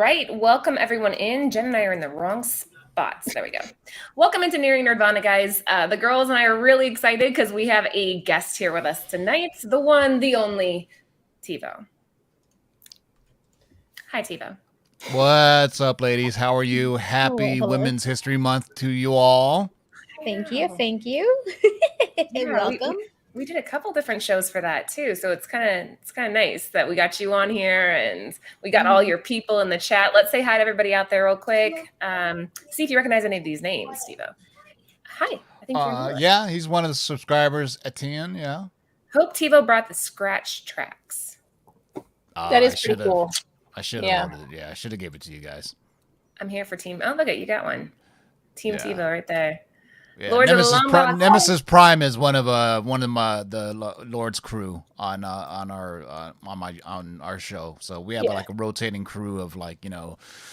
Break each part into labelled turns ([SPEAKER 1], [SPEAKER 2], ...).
[SPEAKER 1] right. Welcome everyone in. Jen and I are in the wrong spots. There we go. Welcome into Nearing Nerdvana, guys. The girls and I are really excited because we have a guest here with us tonight. The one, the only, Tivo. Hi, Tivo.
[SPEAKER 2] What's up, ladies? How are you? Happy
[SPEAKER 3] Hello.
[SPEAKER 2] Women's History Month to you all.
[SPEAKER 3] Thank you. Welcome.
[SPEAKER 1] We did a couple different shows for that too, so it's kind of nice that we got you on here and we got all your people in the chat. Let's say hi to everybody out there real quick. See if you recognize any of these names, Tivo. Hi, I think you're
[SPEAKER 2] yeah, he's one of the subscribers. Etienne, yeah.
[SPEAKER 1] Hope Tivo brought the scratch tracks.
[SPEAKER 3] That is pretty cool.
[SPEAKER 2] I should have ordered it. Yeah, I should have gave it to you guys.
[SPEAKER 1] I'm here for team. Oh, look at you got one. Team Tivo right there.
[SPEAKER 2] Yeah. Nemesis Prime is one of the Lord's crew on our show. So we have like a rotating crew of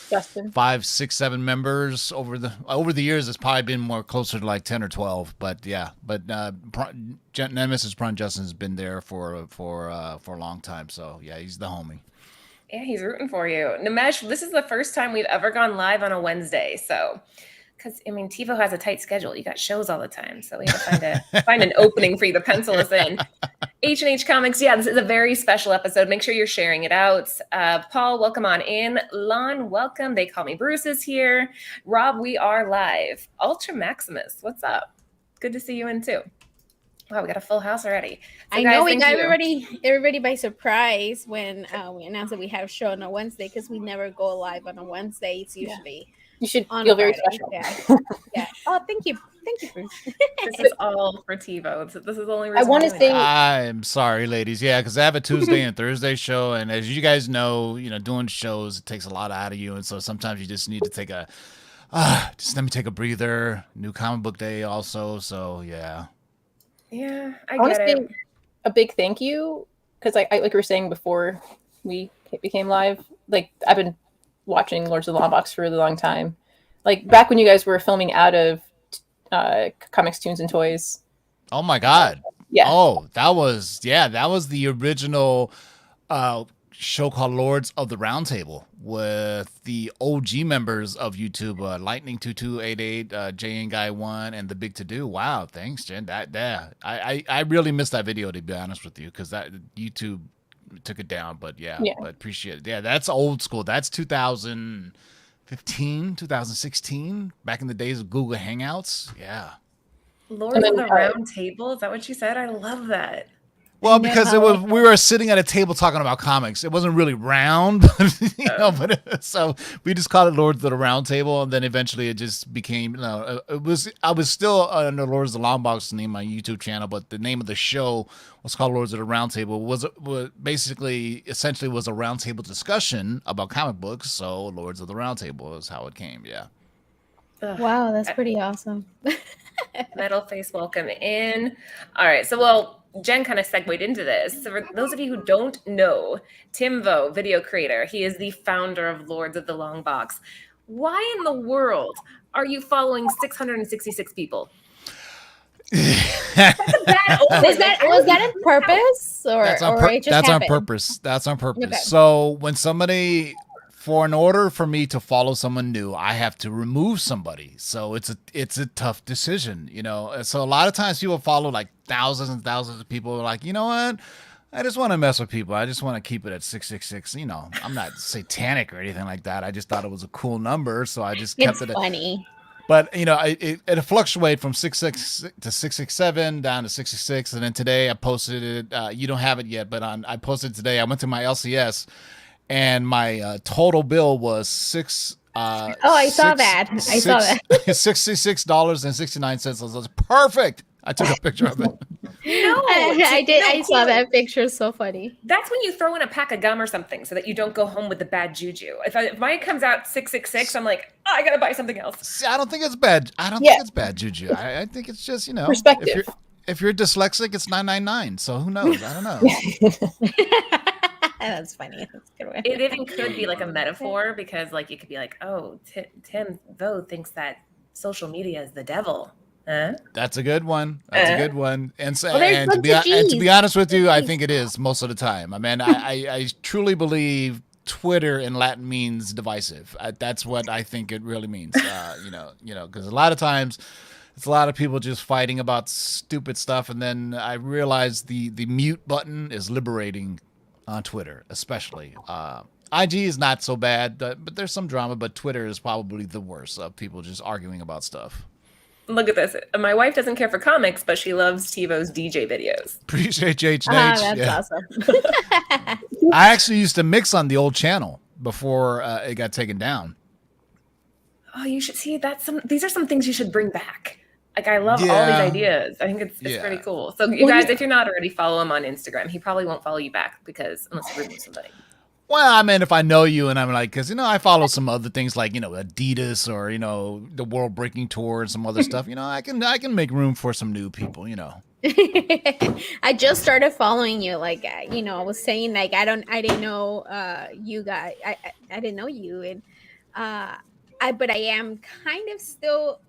[SPEAKER 3] Justin.
[SPEAKER 2] 5, 6, 7 members over the years. It's probably been more closer to like 10 or 12. But Nemesis Prime Justin has been there for a long time. So yeah, he's the homie.
[SPEAKER 1] Yeah, he's rooting for you. Nimesh, this is the first time we've ever gone live on a Wednesday. So. Because, Tivo has a tight schedule. You got shows all the time. So we have to find an opening for you to pencil us in. H&H Comics, this is a very special episode. Make sure you're sharing it out. Paul, welcome on in. Lon, welcome. They call me Bruce is here. Rob, we are live. Ultra Maximus, what's up? Good to see you in too. Wow, we got a full house already. So
[SPEAKER 3] I know we got everybody by surprise when we announced that we have a show on a Wednesday because we never go live on a Wednesday. It's usually...
[SPEAKER 4] You should feel very special.
[SPEAKER 3] Yeah. Oh, thank you, Bruce.
[SPEAKER 1] This is all for Tivo. This is the only reason
[SPEAKER 4] I want to say.
[SPEAKER 2] I'm sorry, ladies. Yeah, because I have a Tuesday and Thursday show, and as you guys know, doing shows it takes a lot out of you, and so sometimes you just need to take just let me take a breather. New comic book day also, so yeah.
[SPEAKER 1] Yeah, I
[SPEAKER 4] want
[SPEAKER 1] get
[SPEAKER 4] to
[SPEAKER 1] it.
[SPEAKER 4] say a big thank you because I like we were saying before we became live. Like I've been watching Lords of the Long Box for a really long time. Like back when you guys were filming out of Comics, Tunes, and Toys.
[SPEAKER 2] Oh my God.
[SPEAKER 4] Yeah.
[SPEAKER 2] Oh, that was the original show called Lords of the Round Table with the OG members of YouTube, Lightning2288, Jay and Guy 1, and the Big To Do. Wow, thanks, Jen. I really missed that video, to be honest with you, because that YouTube took it down, but but appreciate it. Yeah, that's old school. That's 2015, 2016, back in the days of Google Hangouts. Yeah.
[SPEAKER 1] Lords of the Round Table, is that what you said? I love that.
[SPEAKER 2] Well, because we were sitting at a table talking about comics. It wasn't really round, but so we just called it Lords of the Round Table, and then eventually it just became, I was still under Lords of the Long Box name my YouTube channel, but the name of the show was called Lords of the Round Table. Was essentially was a round table discussion about comic books. So Lords of the Round Table is how it came. Yeah.
[SPEAKER 3] Wow, that's pretty awesome.
[SPEAKER 1] Metal Face, welcome in. All right, so Jen kind of segued into this. So for those of you who don't know, Tivo, video creator, he is the founder of Lords of the Long Box. Why in the world are you following 666 people?
[SPEAKER 3] That's a bad omen. Was that on purpose?
[SPEAKER 2] That's on purpose. That's on purpose. Okay. So when for an order for me to follow someone new, I have to remove somebody. So it's a tough decision, So a lot of times people follow like thousands and thousands of people. Like, you know what? I just want to mess with people. I just want to keep it at 666. I'm not satanic or anything like that. I just thought it was a cool number, so I just kept it.
[SPEAKER 3] It's funny.
[SPEAKER 2] But it fluctuated from 666 to 667 down to 666, and then today I posted it. You don't have it yet, but I posted it today. I went to my LCS. And my total bill was
[SPEAKER 3] I saw that.
[SPEAKER 2] $66.69. I was perfect. I took a picture of it.
[SPEAKER 3] I did. I saw that picture. It's so funny.
[SPEAKER 1] That's when you throw in a pack of gum or something so that you don't go home with the bad juju. If mine comes out 666, I'm like, I gotta buy something else.
[SPEAKER 2] See, I don't think it's bad. I don't think it's bad juju. I think it's just
[SPEAKER 4] perspective.
[SPEAKER 2] If you're dyslexic, it's 999. So who knows? I don't know.
[SPEAKER 3] That's funny. That's a good way.
[SPEAKER 1] It even could be like a metaphor because, you could be like, "Oh, Tim Vo thinks that social media is the devil." Huh?
[SPEAKER 2] That's a good one. And so, to be honest with you, I think it is most of the time. I mean, I truly believe Twitter in Latin means divisive. That's what I think it really means. Because a lot of times it's a lot of people just fighting about stupid stuff, and then I realized the mute button is liberating on Twitter, especially. IG is not so bad, but there's some drama. But Twitter is probably the worst of people just arguing about stuff.
[SPEAKER 1] Look at this. My wife doesn't care for comics, but she loves TiVo's DJ videos.
[SPEAKER 2] Appreciate you, H&H.
[SPEAKER 3] That's awesome.
[SPEAKER 2] I actually used to mix on the old channel before it got taken down.
[SPEAKER 1] Oh, you should see these are some things you should bring back. Like, I love all these
[SPEAKER 2] Yeah.
[SPEAKER 1] ideas. I think it's
[SPEAKER 2] Yeah.
[SPEAKER 1] pretty cool. So you guys, if you're not already, follow him on Instagram. He probably won't follow you back unless you remove somebody.
[SPEAKER 2] Well, I mean, if I know you and I'm like, because, I follow some other things like, Adidas or, the World Breaking Tour and some other stuff. I can make room for some new people,
[SPEAKER 3] I just started following you. Like, I was saying, like, I didn't know you guys. I didn't know you, and but I am kind of still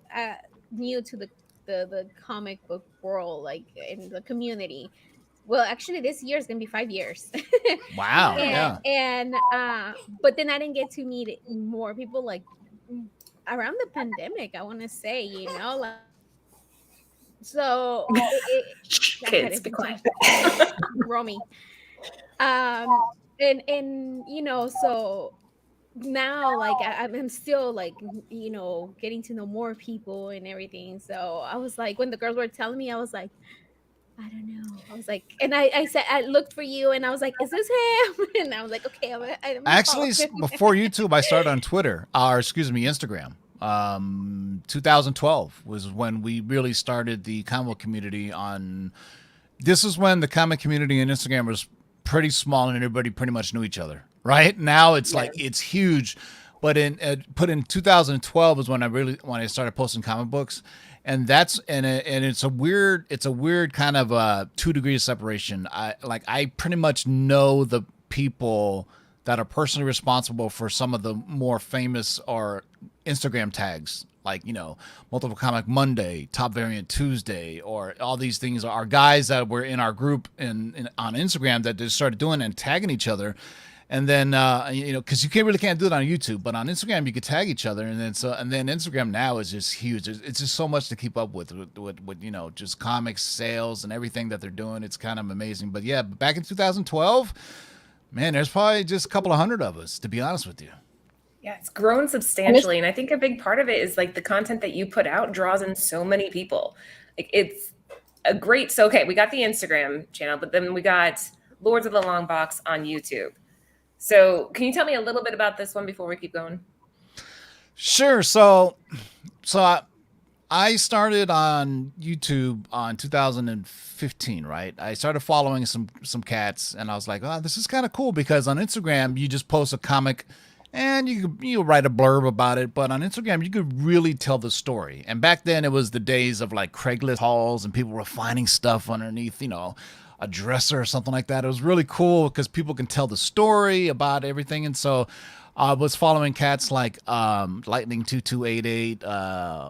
[SPEAKER 3] new to the comic book world, like in the community. Well, actually, this year is gonna be 5 years.
[SPEAKER 2] Wow. Yeah.
[SPEAKER 3] And but then I didn't get to meet more people like around the pandemic. I want to say, like. So
[SPEAKER 1] Kids, be quiet.
[SPEAKER 3] Romy. And so now, like, I'm still like, getting to know more people and everything. So I was like, when the girls were telling me, I was like, I don't know. I was like, and I said, I looked for you, and I was like, is this him? And I was like, okay, I'm
[SPEAKER 2] Actually, before YouTube, I started on Twitter, Instagram. 2012 was when we really started the comic community this was when the comic community on Instagram was pretty small and everybody pretty much knew each other. Right now it's like, it's huge, but in 2012 is when I started posting comic books. And it's a weird kind of 2 degrees of separation. I pretty much know the people that are personally responsible for some of the more famous or Instagram tags, like, Multiple Comic Monday, Top Variant Tuesday, or all these things are guys that were in our group on Instagram that just started doing and tagging each other. And then, because you can't do it on YouTube, but on Instagram you could tag each other, and then Instagram now is just huge. It's just so much to keep up with just comics sales and everything that they're doing. It's kind of amazing. But yeah, back in 2012, man, there's probably just a couple of hundred of us, to be honest with you.
[SPEAKER 1] Yeah, it's grown substantially, and I think a big part of it is like the content that you put out draws in so many people. Like, it's a great. So okay, we got the Instagram channel, but then we got Lords of the Long Box on YouTube. So can you tell me a little bit about this one before we keep going?
[SPEAKER 2] Sure. So I started on YouTube on 2015, right? I started following some cats, and I was like, oh, this is kind of cool, because on Instagram you just post a comic and you write a blurb about it, but on Instagram you could really tell the story. And back then it was the days of like Craigslist hauls, and people were finding stuff underneath, a dresser or something like that. It was really cool because people can tell the story about everything. And so I was following cats like Lightning 2288,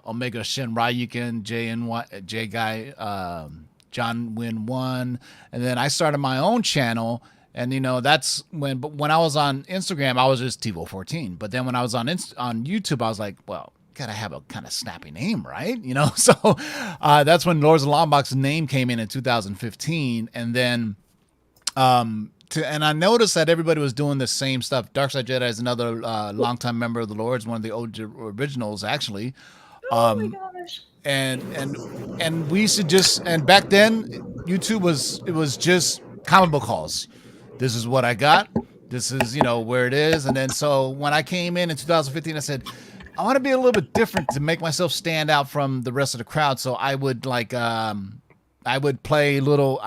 [SPEAKER 2] Omega Shin Ryukin, J Guy, John Win 1, and then I started my own channel. And that's when I was on Instagram, I was just Tivo 14. But then when I was on YouTube, I was like, well, gotta have a kind of snappy name, right? So that's when Lords of the Longbox's name came in 2015. And then and I noticed that everybody was doing the same stuff. Darkside Jedi is another longtime member of the Lords, one of the old originals, actually.
[SPEAKER 1] Oh my gosh.
[SPEAKER 2] And we used to and back then YouTube was just comic book hauls. This is what I got. This is, where it is. And then so when I came in 2015, I said, I want to be a little bit different to make myself stand out from the rest of the crowd. So I would play little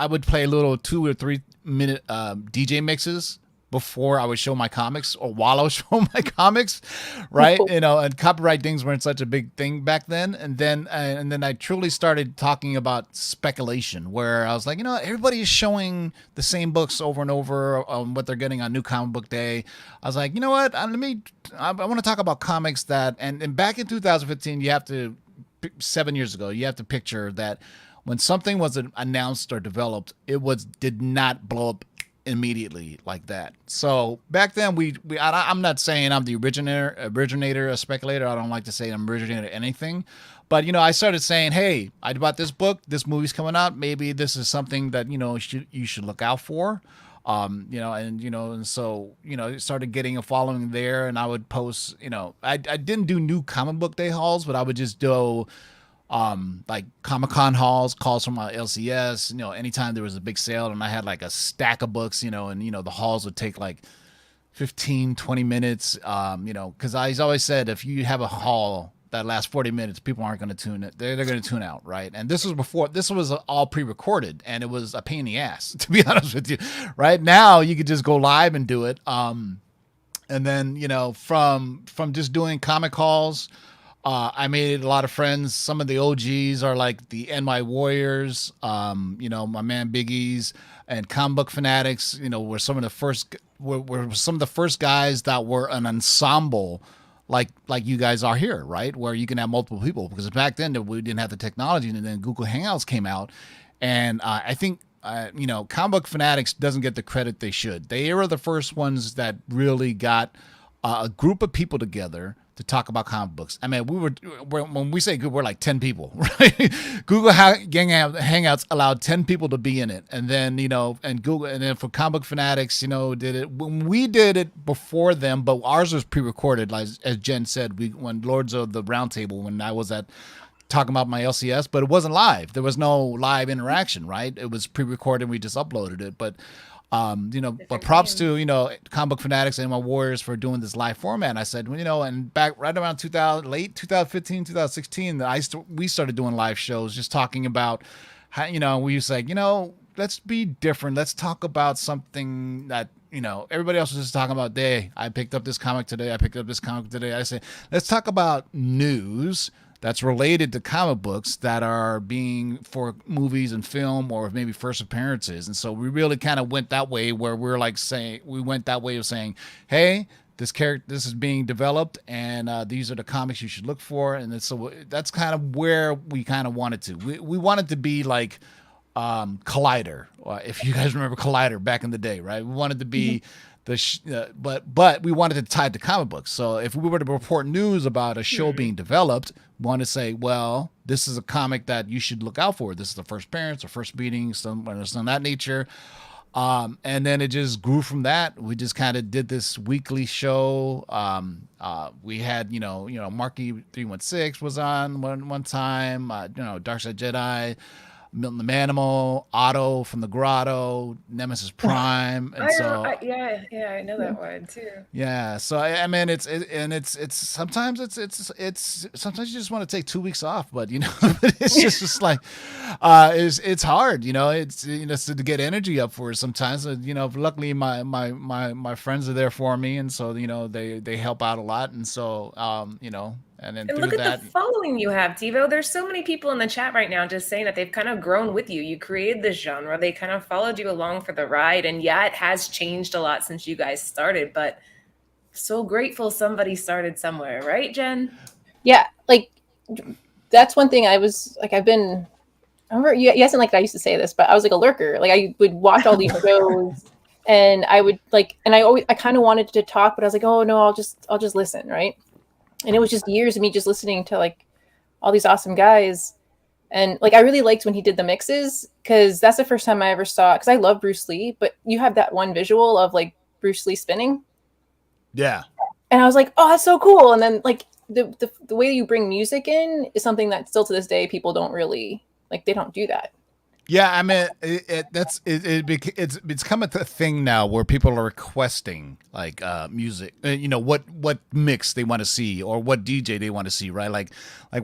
[SPEAKER 2] 2 or 3 minute DJ mixes before I would show my comics, or while I was showing my comics, right? And copyright things weren't such a big thing back then. And then I truly started talking about speculation, where I was like, everybody is showing the same books over and over on what they're getting on New Comic Book Day. I was like, you know what? I want to talk about comics that, and back in 2015, you have to, 7 years ago, you have to picture that when something was announced or developed, it did not blow up immediately like that. So back then I'm not saying I'm the originator, a speculator. I don't like to say I'm originator anything, but I started saying, hey, I bought this book, this movie's coming out. Maybe this is something that, you should look out for. And so, it started getting a following there, and I would post, I didn't do new comic book day hauls, but I would just do, like Comic-Con hauls, calls from my LCS, anytime there was a big sale and I had like a stack of books, and, the hauls would take like 15, 20 minutes, cause I always said, if you have a haul that lasts 40 minutes, people aren't going to tune it. They're going to tune out. Right. And this was all pre-recorded, and it was a pain in the ass, to be honest with you. Right now you could just go live and do it. And then, from just doing comic calls, I made a lot of friends. Some of the OGs are like the NY Warriors, my man Biggies, and Comic Book Fanatics, were some of the first guys that were an ensemble like you guys are here, right? Where you can have multiple people, because back then we didn't have the technology, and then Google Hangouts came out. And I think, Comic Book Fanatics doesn't get the credit they should. They were the first ones that really got a group of people together to talk about comic books. I mean, when we say group, we're like 10 people, right? Google Hangouts allowed 10 people to be in it. And then, and Google, and then for Comic Book Fanatics, did it when we did it before them, but ours was pre-recorded, like, as Jen said, when Lords of the Round Table, when I was talking about my LCS, but it wasn't live. There was no live interaction, right? It was pre-recorded. We just uploaded it. But but props to, Comic Book Fanatics and my Warriors for doing this live format. And I said, and back right around late 2015, 2016, we started doing live shows, just talking about how, we used to like, let's be different. Let's talk about something that, everybody else was just talking about. I picked up this comic today. I say, let's talk about news that's related to comic books that are being for movies and film, or maybe first appearances. And so we really kind of went that way, where we're like saying, hey, this is being developed, and these are the comics you should look for. And so that's kind of where we kind of wanted to. We wanted to be like Collider, if you guys remember Collider back in the day, right? We wanted to be but we wanted to tie it to comic books. So if we were to report news about a show being developed, we want to say, well, this is a comic that you should look out for. This is the first appearance or first meeting, some of that nature. And then it just grew from that. We just kind of did this weekly show. We had, Marky 316 was on one time, Darkside Jedi, Milton the Manimal, Otto from the Grotto, Nemesis Prime, and
[SPEAKER 1] I know that one too.
[SPEAKER 2] Yeah, so I mean, it's sometimes sometimes you just want to take 2 weeks off, but it's just like it's hard, it's to get energy up for it sometimes. Luckily my friends are there for me, and so they help out a lot, and so And then
[SPEAKER 1] look at the following you have, Tivo. There's so many people in the chat right now just saying that they've kind of grown with you. You created this genre. They kind of followed you along for the ride. And yeah, it has changed a lot since you guys started, but so grateful somebody started somewhere, right, Jen?
[SPEAKER 4] Yeah, like that's one thing I was like, I remember you hasn't like I used to say this, but I was like a lurker. Like I would watch all these shows and I would I kind of wanted to talk, but I was like, oh no, I'll just listen, right? And it was just years of me just listening to like all these awesome guys. And like, I really liked when he did the mixes, because that's the first time I ever saw, because I love Bruce Lee, but you have that one visual of like Bruce Lee spinning.
[SPEAKER 2] Yeah.
[SPEAKER 4] And I was like, oh, that's so cool. And then like the way you bring music in is something that still to this day, people don't really like, they don't do that.
[SPEAKER 2] Yeah, I mean, it's become a thing now where people are requesting like music, what mix they want to see or what DJ they want to see, right? Like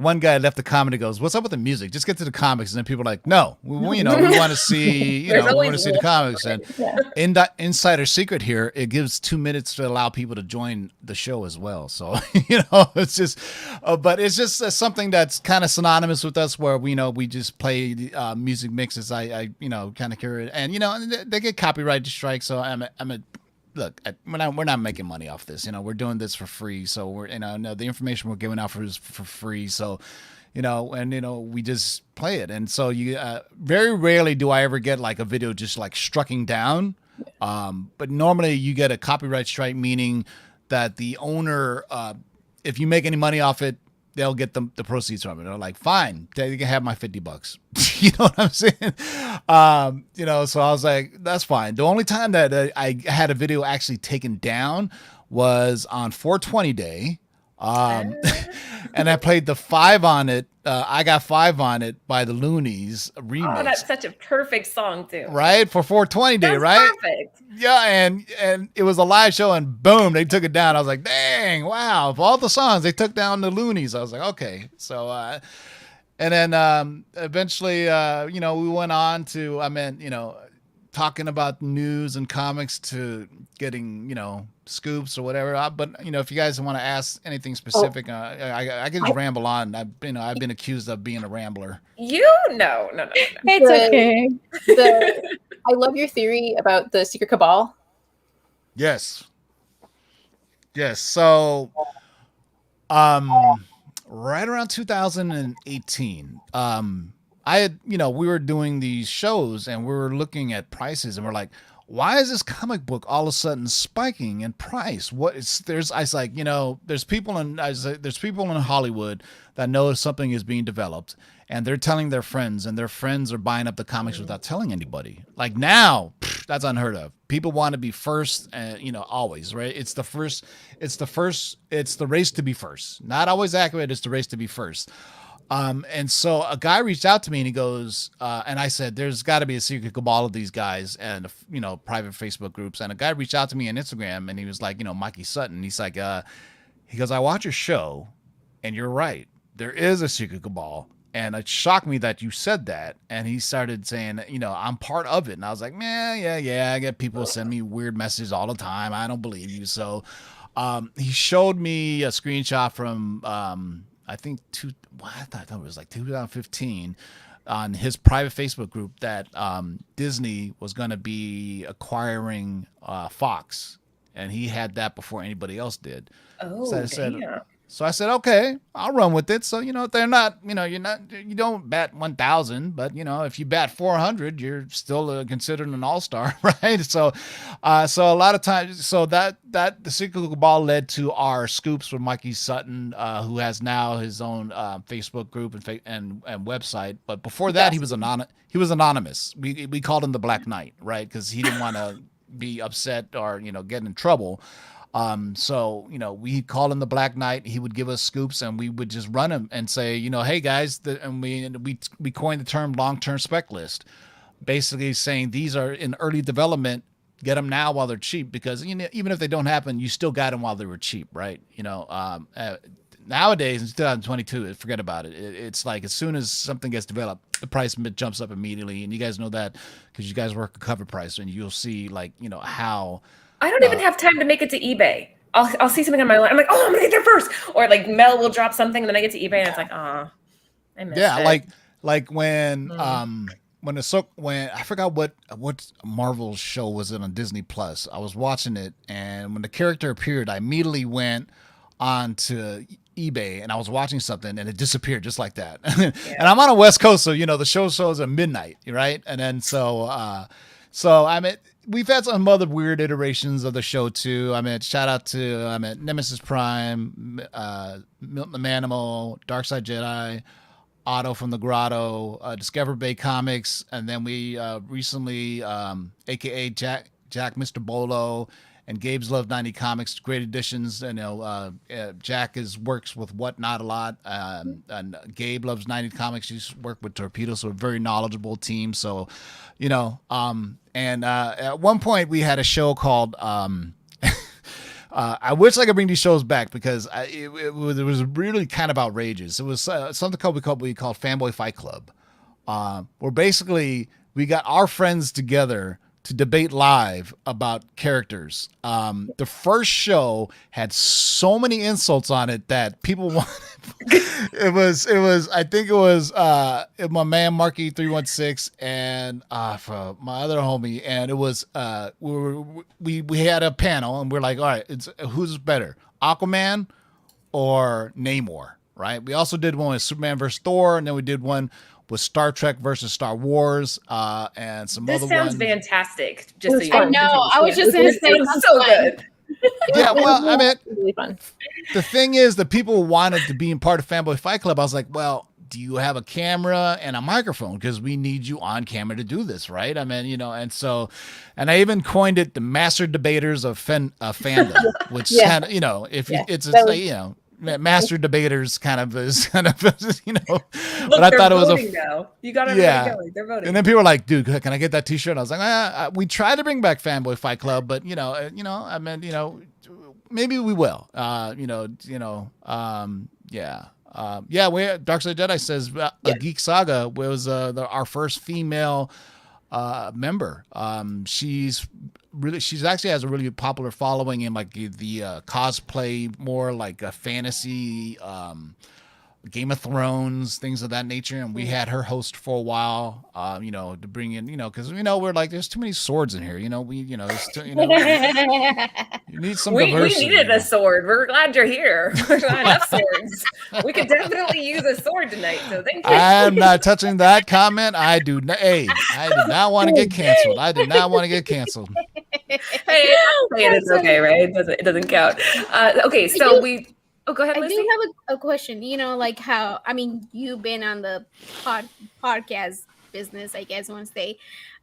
[SPEAKER 2] one guy left a comment and goes, "What's up with the music? Just get to the comics." And then people are like, "No, we want to see, we want to see the comics." And insider secret here, it gives 2 minutes to allow people to join the show as well. So it's just, but it's just something that's kind of synonymous with us, where we just play music mixes. I kind of curious, and they get copyright strikes. So look, we're not making money off this. We're doing this for free. So we're the information we're giving out is for free. So we just play it. And so you very rarely do I ever get like a video just like striking down. But normally you get a copyright strike, meaning that the owner, if you make any money off it, they'll get the proceeds from it. They're like, fine, you can have my $50. You know what I'm saying? You know, so I was like, that's fine. The only time that I had a video actually taken down was on 420 day. And I played the 5 on it. I got 5 on it by the Loonies remix.
[SPEAKER 1] Oh, that's such a perfect song too.
[SPEAKER 2] Right? For 420 day,
[SPEAKER 1] That's
[SPEAKER 2] right?
[SPEAKER 1] perfect.
[SPEAKER 2] Yeah, and it was a live show, and boom, they took it down. I was like, dang, wow. Of all the songs, they took down the Loonies. I was like, okay. So, and then eventually, you know, we went on to, you know, talking about news and comics to getting, you know, scoops or whatever. But, you know, if you guys want to ask anything specific, I can just ramble on. I've been accused of being a rambler.
[SPEAKER 1] No.
[SPEAKER 3] It's okay.
[SPEAKER 4] I love your theory about the secret cabal.
[SPEAKER 2] Yes. So, right around 2018, I had, you know, we were doing these shows and we were looking at prices and we're like, why is this comic book all of a sudden spiking in price? I was like, you know, there's people in Hollywood that know something is being developed and they're telling their friends and their friends are buying up the comics without telling anybody. Like now, that's unheard of. People want to be first, you know, always, right? It's the race to be first. Not always accurate. It's the race to be first. And so a guy reached out to me and he goes, and I said, there's got to be a secret cabal of these guys and, you know, private Facebook groups. And a guy reached out to me on Instagram and he was like, you know, Mikey Sutton. He's like, he goes, I watch your show and you're right. There is a secret cabal. And it shocked me that you said that. And he started saying, you know, I'm part of it. And I was like, man, yeah. I get people send me weird messages all the time. I don't believe you. So, he showed me a screenshot from, I think I thought it was like 2015 on his private Facebook group that Disney was going to be acquiring Fox, and he had that before anybody else did.
[SPEAKER 1] Oh,
[SPEAKER 2] So I said, okay, I'll run with it. So, you know, they're not, you know, you don't bat 1,000, but, you know, if you bat 400, you're still considered an all-star, right? So a lot of times, so that the secret cabal led to our scoops with Mikey Sutton, who has now his own Facebook group and website. But before that, he was anonymous. We called him the Black Knight, right? Because he didn't want to be upset or, you know, get in trouble. So, you know, we call him the Black Knight. He would give us scoops and we would just run him and say, you know, hey guys, and we coined the term long-term spec list, basically saying these are in early development, get them now while they're cheap, because, you know, even if they don't happen, you still got them while they were cheap. Right. You know, nowadays in 2022, forget about it. It's like, as soon as something gets developed, the price jumps up immediately. And you guys know that because you guys work a cover price and you'll see, like, you know, how,
[SPEAKER 1] I don't even have time to make it to eBay. I'll see something on my line. I'm like, oh, I'm gonna get there first. Or like Mel will drop something, and then I get to eBay, and it's like, oh, I missed it.
[SPEAKER 2] like when I forgot what Marvel show was it on Disney Plus. I was watching it, and when the character appeared, I immediately went on to eBay and I was watching something and it disappeared just like that. And I'm on a West Coast, so you know the show shows at midnight, right? And then so I mean, we've had some other weird iterations of the show too. I mean, shout out to Nemesis Prime, Milton Manimal, Darkside Jedi, Otto from the Grotto, Discover Bay Comics, and then we recently, aka Jack Mr. Bolo, and Gabe's Love 90 Comics, great editions. You know, Jack works with Whatnot a lot, and Gabe loves 90 Comics. He's worked with Torpedo, so a very knowledgeable team. So, you know, and at one point we had a show called. I wish I could bring these shows back because it was really kind of outrageous. It was something we called Fanboy Fight Club, where basically we got our friends together to debate live about characters. The first show had so many insults on it that people wanted. It was I think it was my man Marky 316 and for my other homie, and it was we had a panel and we're like, all right, it's who's better, Aquaman or Namor, right? We also did one with Superman versus Thor, and then we did one with Star Trek versus Star Wars, and some
[SPEAKER 1] This
[SPEAKER 2] other
[SPEAKER 1] sounds
[SPEAKER 2] ones.
[SPEAKER 1] fantastic. Just so you
[SPEAKER 3] I
[SPEAKER 1] know.
[SPEAKER 3] know. I was just
[SPEAKER 1] It
[SPEAKER 3] gonna
[SPEAKER 1] was,
[SPEAKER 3] say
[SPEAKER 1] it was
[SPEAKER 3] sounds
[SPEAKER 1] so
[SPEAKER 3] fun.
[SPEAKER 1] good.
[SPEAKER 2] Yeah, well, I mean,
[SPEAKER 4] really fun.
[SPEAKER 2] the thing is, the people wanted to be in part of Fanboy Fight Club. I was like, well, do you have a camera and a microphone? Because we need you on camera to do this, right? I mean, and I even coined it the master debaters of fandom, which kind of, it's like, master debaters kind of is kind of,
[SPEAKER 1] Look,
[SPEAKER 2] but I thought it was
[SPEAKER 1] voting now. You got everybody going. They're voting.
[SPEAKER 2] And then people were like, dude, can I get that t-shirt? And I was like, we tried to bring back Fanboy Fight Club, but I mean, maybe we will. Dark Side Jedi says a Geek Saga was our first female member. She's actually has a really popular following in like the cosplay, more like a fantasy, Game of Thrones, things of that nature. And we had her host for a while, to bring in, because we're like, there's too many swords in here. You need some
[SPEAKER 1] we
[SPEAKER 2] diversity.
[SPEAKER 1] needed a sword. We're glad you're here. There's not enough swords. We could definitely use a sword tonight. So thank you.
[SPEAKER 2] I'm not touching that comment. I do not want to get canceled. I did not want to get canceled.
[SPEAKER 1] Hey, it's okay, right? It doesn't count. Okay, so Oh, go ahead, Lucy.
[SPEAKER 3] I do have a question. Like how, I mean, you've been on the podcast business, I guess, one day.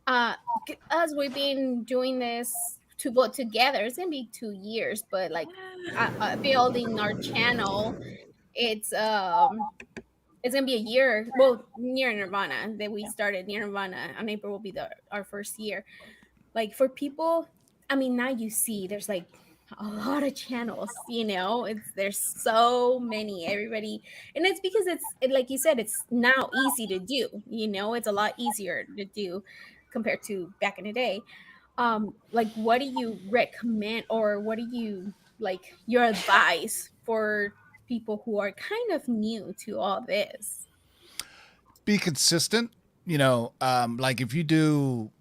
[SPEAKER 3] As we've been doing this together, it's going to be 2 years, but like building our channel, it's going to be a year. Well, near Nerdvana that we started. Nerdvana on April will be our first year. Like for people, I mean, now you see there's like a lot of channels, there's so many, everybody, and it's because like you said, it's now easy to do, it's a lot easier to do compared to back in the day. Like what do you recommend, or what do you like your advice for people who are kind of new to all this?
[SPEAKER 2] Be consistent, like if you do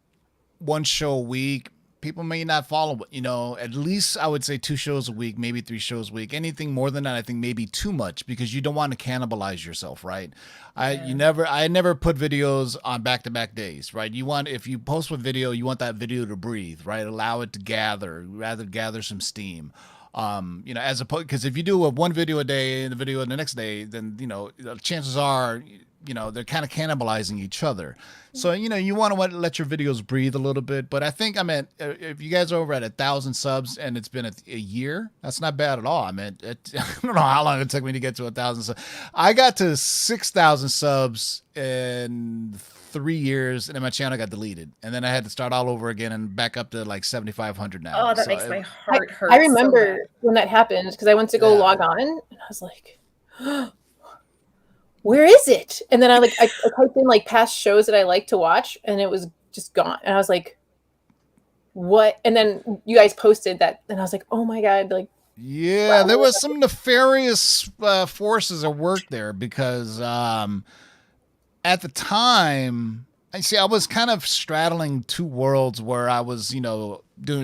[SPEAKER 2] one show a week, people may not follow, at least I would say 2 shows a week, maybe 3 shows a week. Anything more than that, I think maybe too much, because you don't want to cannibalize yourself, right? Yeah. I never put videos on back-to-back days, right? If you post a video, you want that video to breathe, right? Allow it to gather some steam. As opposed, because if you do one video a day and the video the next day, then, chances are, they're kind of cannibalizing each other. So, you want to let your videos breathe a little bit. But I think, if you guys are over at 1,000 subs and it's been a year, that's not bad at all. I don't know how long it took me to get to 1,000 subs. I got to 6,000 subs in 3 years, and then my channel got deleted. And then I had to start all over again and back up to like 7,500 now.
[SPEAKER 1] Oh, that makes my heart hurt.
[SPEAKER 4] I remember when that happened, because I went to go log on, and I was like, where is it? And then I typed in like past shows that I like to watch, and it was just gone. And I was like, what? And then you guys posted that, and I was like, oh my God, like,
[SPEAKER 2] yeah, wow. There was some nefarious forces at work there, because at the time, I was kind of straddling 2 worlds, where I was,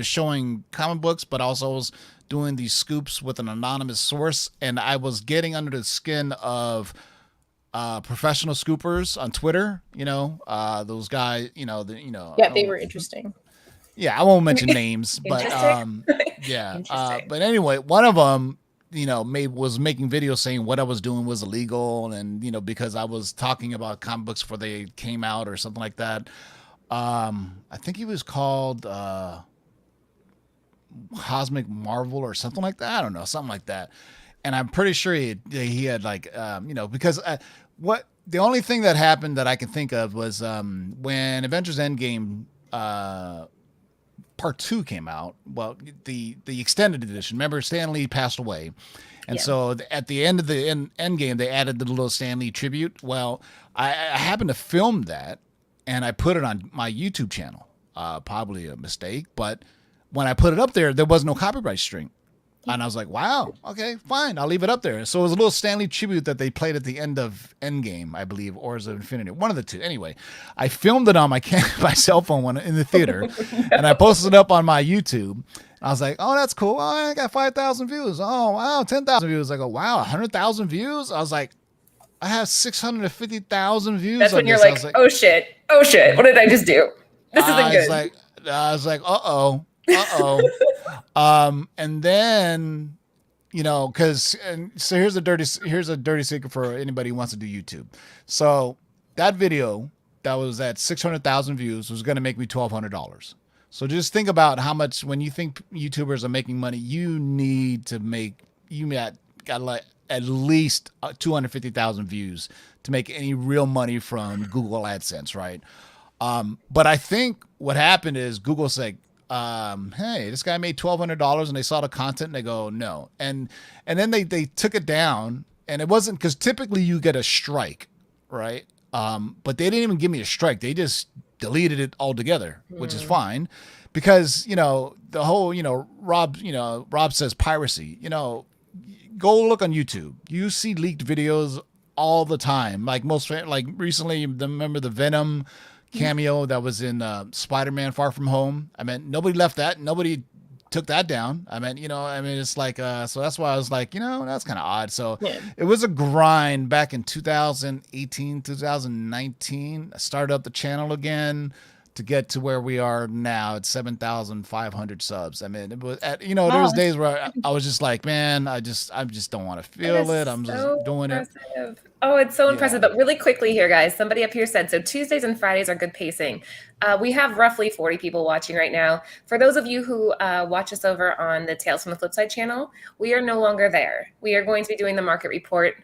[SPEAKER 2] showing comic books, but also was doing these scoops with an anonymous source, and I was getting under the skin of professional scoopers on Twitter, those guys,
[SPEAKER 4] yeah, they were interesting.
[SPEAKER 2] Yeah, I won't mention names, but yeah. But anyway, one of them, was making videos saying what I was doing was illegal, and because I was talking about comic books before they came out or something like that. I think he was called Cosmic Marvel or something like that. I don't know, something like that. And I'm pretty sure he had like because the only thing that happened that I can think of was when Avengers Endgame Part 2 came out. Well, the extended edition. Remember, Stan Lee passed away, and so at the end of the Endgame, they added the little Stan Lee tribute. Well, I happened to film that, and I put it on my YouTube channel. Probably a mistake, but when I put it up there was no copyright string. And I was like, wow, okay, fine, I'll leave it up there. So it was a little Stanley tribute that they played at the end of Endgame, I believe, or is it Infinity? One of the two. Anyway, I filmed it on my cell phone in the theater, and I posted it up on my YouTube. I was like, oh, that's cool. Oh, I got 5,000 views. Oh, wow, 10,000 views. I go, wow, 100,000 views? I was like, I have 650,000 views
[SPEAKER 1] That's
[SPEAKER 2] on
[SPEAKER 1] when you're
[SPEAKER 2] this. I
[SPEAKER 1] like,
[SPEAKER 2] was like,
[SPEAKER 1] oh shit, what did I just do? This isn't good.
[SPEAKER 2] I was like, uh oh. And then, so here's a dirty secret for anybody who wants to do YouTube. So that video that was at 600,000 views was going to make me $1,200. So just think about how much, when you think YouTubers are making money, you need to make, got like at least 250,000 views to make any real money from Google AdSense, right? But I think what happened is Google said, hey, this guy made $1,200, and they saw the content and they go, no. And then they took it down, and it wasn't, because typically you get a strike, right? But they didn't even give me a strike. They just deleted it altogether, which is fine, because, the whole, Rob says piracy, go look on YouTube. You see leaked videos all the time. Like recently, remember the Venom cameo that was in Spider-Man Far From Home? I mean, nobody left that. Nobody took that down. I mean, it's like, so that's why I was like, that's kind of odd. So it was a grind back in 2018, 2019. I started up the channel again to get to where we are now at 7,500 subs. I mean, it was there was days where I was just like, man, I just don't want to feel it. I'm just doing it.
[SPEAKER 1] Oh, it's so impressive. But really quickly here, guys, somebody up here said, so Tuesdays and Fridays are good pacing. We have roughly 40 people watching right now. For those of you who watch us over on the Tales from the Flipside channel, we are no longer there. We are going to be doing the market report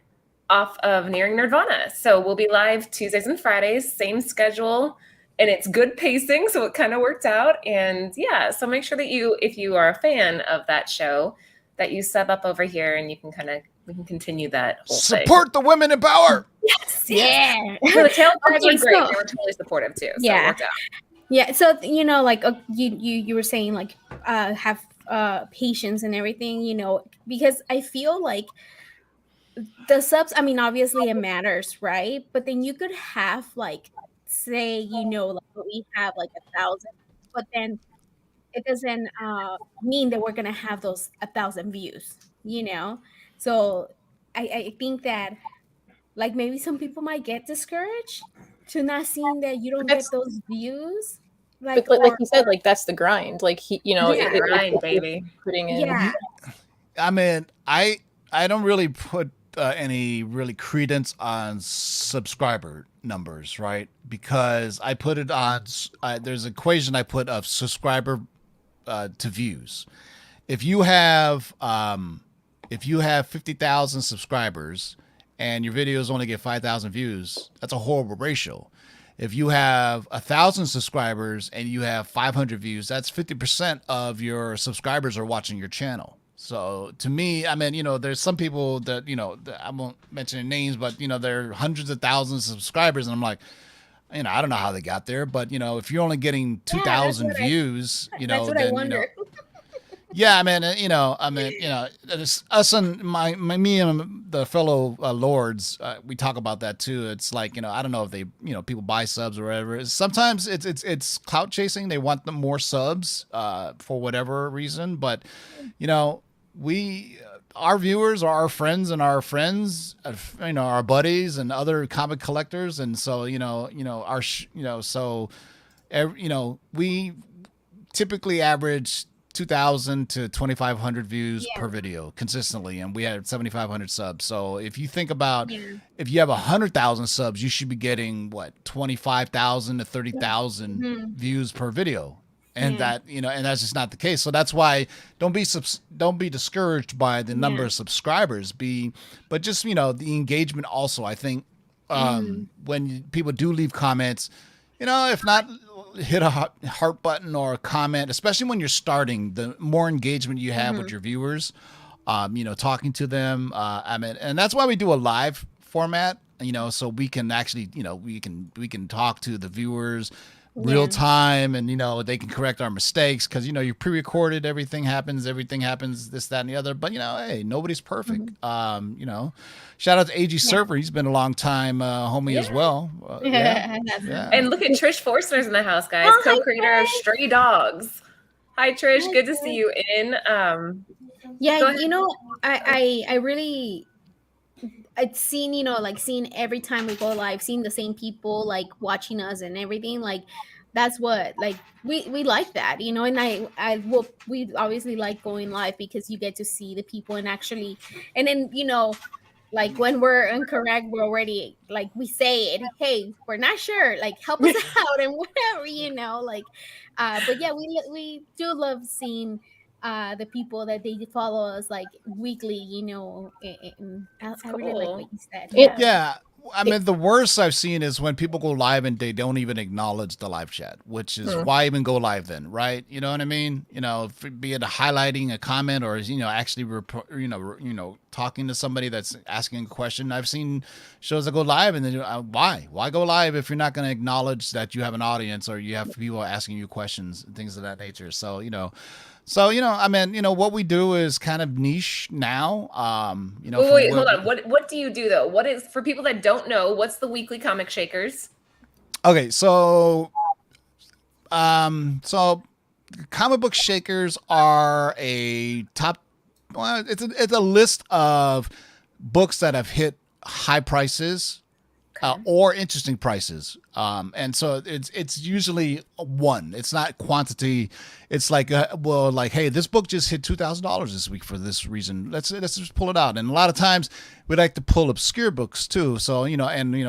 [SPEAKER 1] off of Nearing Nerdvana. So we'll be live Tuesdays and Fridays, same schedule. And it's good pacing, so it kind of worked out. And yeah, so make sure that if you are a fan of that show, that you sub up over here, and we can continue that whole
[SPEAKER 2] Support the women in power.
[SPEAKER 1] Yes.
[SPEAKER 3] Yeah.
[SPEAKER 1] So the tail guys were great. They were totally supportive too. So it worked out.
[SPEAKER 3] Yeah. So like you were saying, like have patience and everything, because I feel like the subs, I mean, obviously it matters, right? But then you could have like, say, like we have like 1,000, but then it doesn't mean that we're gonna have those 1,000 views, So I think that like maybe some people might get discouraged to not seeing that you don't get those views.
[SPEAKER 4] Like you said, like that's the grind. Like
[SPEAKER 1] grind, baby.
[SPEAKER 4] Putting in.
[SPEAKER 3] Yeah.
[SPEAKER 2] I mean, I don't really put any really credence on subscriber numbers, right? Because I put it on. There's an equation I put of subscriber to views. If you have 50,000 subscribers and your videos only get 5,000 views, that's a horrible ratio. If you have 1,000 subscribers and you have 500 views, that's 50% of your subscribers are watching your channel. So to me, I mean, there's some people that, I won't mention their names, but, there are hundreds of thousands of subscribers. And I'm like, I don't know how they got there, but, if you're only getting 2,000 views,
[SPEAKER 3] that's what I wonder.
[SPEAKER 2] Yeah, I mean, it's us and me and the fellow lords, we talk about that too. It's like, I don't know if they, people buy subs or whatever. Sometimes it's clout chasing. They want them more subs for whatever reason. But, our viewers are our friends and our friends, our buddies and other comic collectors. And so, we typically average 2,000 to 2,500 views per video consistently, and we had 7,500 subs. So if you think about if you have 100,000 subs, you should be getting 25,000 to 30,000 views per video, and that and that's just not the case. So that's why don't be discouraged by the number of subscribers. But just the engagement also. I think when people do leave comments, if not hit a heart button or a comment, especially when you're starting, the more engagement you have with your viewers, talking to them. I mean, and that's why we do a live format, so we can actually, we can talk to the viewers real time, and they can correct our mistakes, because you pre-recorded, everything happens, this, that, and the other, but hey, nobody's perfect. Shout out to AG Server, he's been a long time homie as well.
[SPEAKER 1] And look at Trish Forstner's in the house, guys. Co-creator of Stray Dogs. Hi Trish, good to see you in.
[SPEAKER 3] I really it's seen, you know, like seeing every time we go live, seeing the same people like watching us and everything, like that's what like we like that, you know. And I will, we obviously like going live because you get to see the people and actually, and then, you know, like when we're incorrect, we're already like, we say it, hey, we're not sure, like help us out and whatever, you know, like but yeah, we do love seeing the people that they follow us like weekly, you know. And
[SPEAKER 1] It's
[SPEAKER 3] I really like
[SPEAKER 1] cool.
[SPEAKER 3] what you said.
[SPEAKER 4] It,
[SPEAKER 3] Yeah.
[SPEAKER 2] Yeah. I mean, the worst I've seen is when people go live and they don't even acknowledge the live chat, which is why even go live then, right? You know what I mean? You know, be it highlighting a comment or, you know, actually, talking to somebody that's asking a question. I've seen shows that go live and then why go live if you're not going to acknowledge that you have an audience or you have people asking you questions and things of that nature. So, I mean, what we do is kind of niche now.
[SPEAKER 1] Wait, hold on. What do you do though? What is, for people that don't know, what's the weekly comic shakers?
[SPEAKER 2] Okay, so comic book shakers are a top. Well, it's a list of books that have hit high prices or interesting prices. And so it's usually one. It's not quantity. It's like, like, hey, this book just hit $2,000 this week for this reason. Let's just pull it out. And a lot of times we like to pull obscure books too. So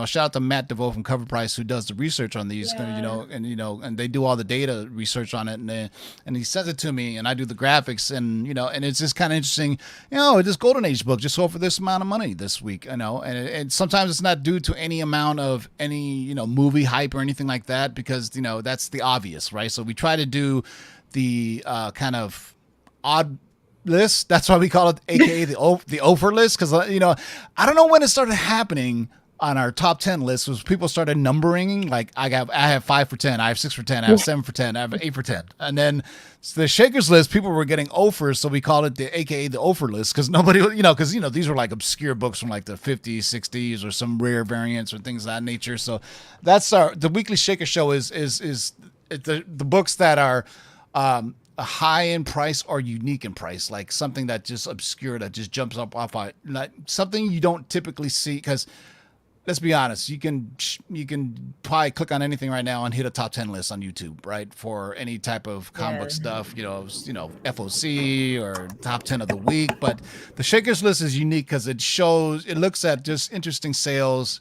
[SPEAKER 2] shout out to Matt DeVoe from Cover Price who does the research on these.
[SPEAKER 1] Yeah.
[SPEAKER 2] And they do all the data research on it, and he sends it to me, and I do the graphics, and it's just kind of interesting. This Golden Age book just sold for this amount of money this week. And sometimes it's not due to any amount of any movie hype or anything like that, because that's the obvious, right? So we try to do the kind of odd list. That's why we call it, aka the offer list, because I don't know when it started happening on our top 10 list. Was people started numbering, like I have 5 for 10, I have 6 for 10, I have 7 for 10, I have 8 for 10, and then the shakers list, people were getting offers, so we call it the aka the offer list, because nobody, because these were like obscure books from like the 50s, 60s, or some rare variants or things of that nature. So that's the weekly shaker show is the books that are a high in price or unique in price, like something that just obscure, that just jumps up off like something you don't typically see. Because let's be honest, you can probably click on anything right now and hit a top 10 list on YouTube, right? For any type of comic book stuff, FOC or top 10 of the week. But the shakers list is unique because it looks at just interesting sales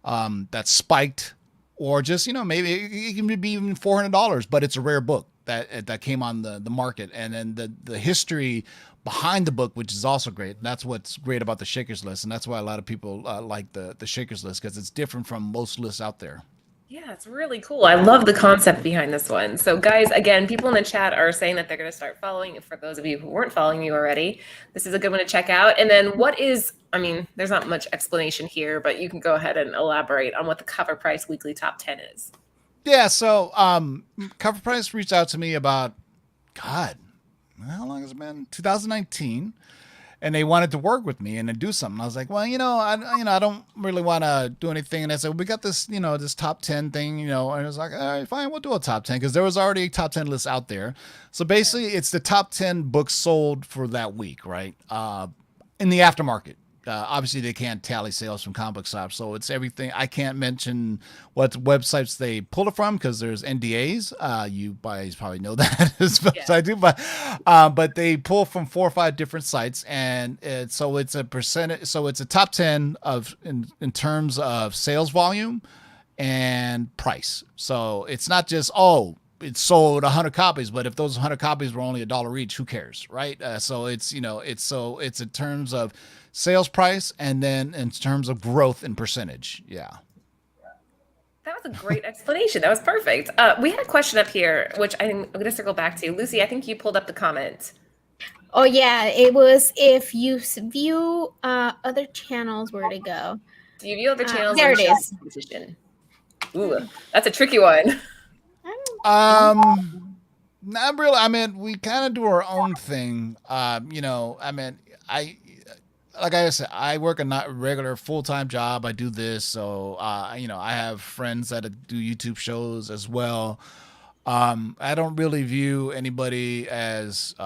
[SPEAKER 2] that spiked, or just maybe it can be even $400, but it's a rare book that came on the market, and then the history behind the book, which is also great. That's what's great about the shakers list, and that's why a lot of people like the shakers list, because it's different from most lists out there.
[SPEAKER 1] Yeah, it's really cool. I love the concept behind this one. So guys, again, people in the chat are saying that they're going to start following. For those of you who weren't following you already, this is a good one to check out. And then there's not much explanation here, but you can go ahead and elaborate on what the Cover Price weekly top 10 is.
[SPEAKER 2] Yeah, so Cover Price reached out to me about, God, how long has it been? 2019. And they wanted to work with me and to do something. I was like, well, I don't really want to do anything. And I said, we got this, this top 10 thing, and it was like, all right, fine, we'll do a top 10, because there was already a top 10 list out there. So basically, it's the top 10 books sold for that week, right? In the aftermarket. Obviously, they can't tally sales from comic book shops, so it's everything. I can't mention what websites they pull it from because there's NDAs. You guys probably know that as well as I do, but they pull from 4 or 5 different sites, and so it's a percentage. So it's a top 10 in terms of sales volume and price. So it's not just it sold 100 copies, but if those 100 copies were only $1 each, who cares, right? So it's it's in terms of sales price, and then in terms of growth and percentage. Yeah.
[SPEAKER 1] That was a great explanation. That was perfect. We had a question up here, which I'm going to circle back to. Lucy, I think you pulled up the comment.
[SPEAKER 3] Oh yeah, it was if you view other channels, where to go.
[SPEAKER 1] Do you view other channels?
[SPEAKER 3] There it is.
[SPEAKER 1] Competition? Ooh, that's a tricky one.
[SPEAKER 2] Not really. I mean, we kind of do our own thing. Like I said, I work a not regular full-time job. I do this, so I have friends that do YouTube shows as well. I don't really view anybody as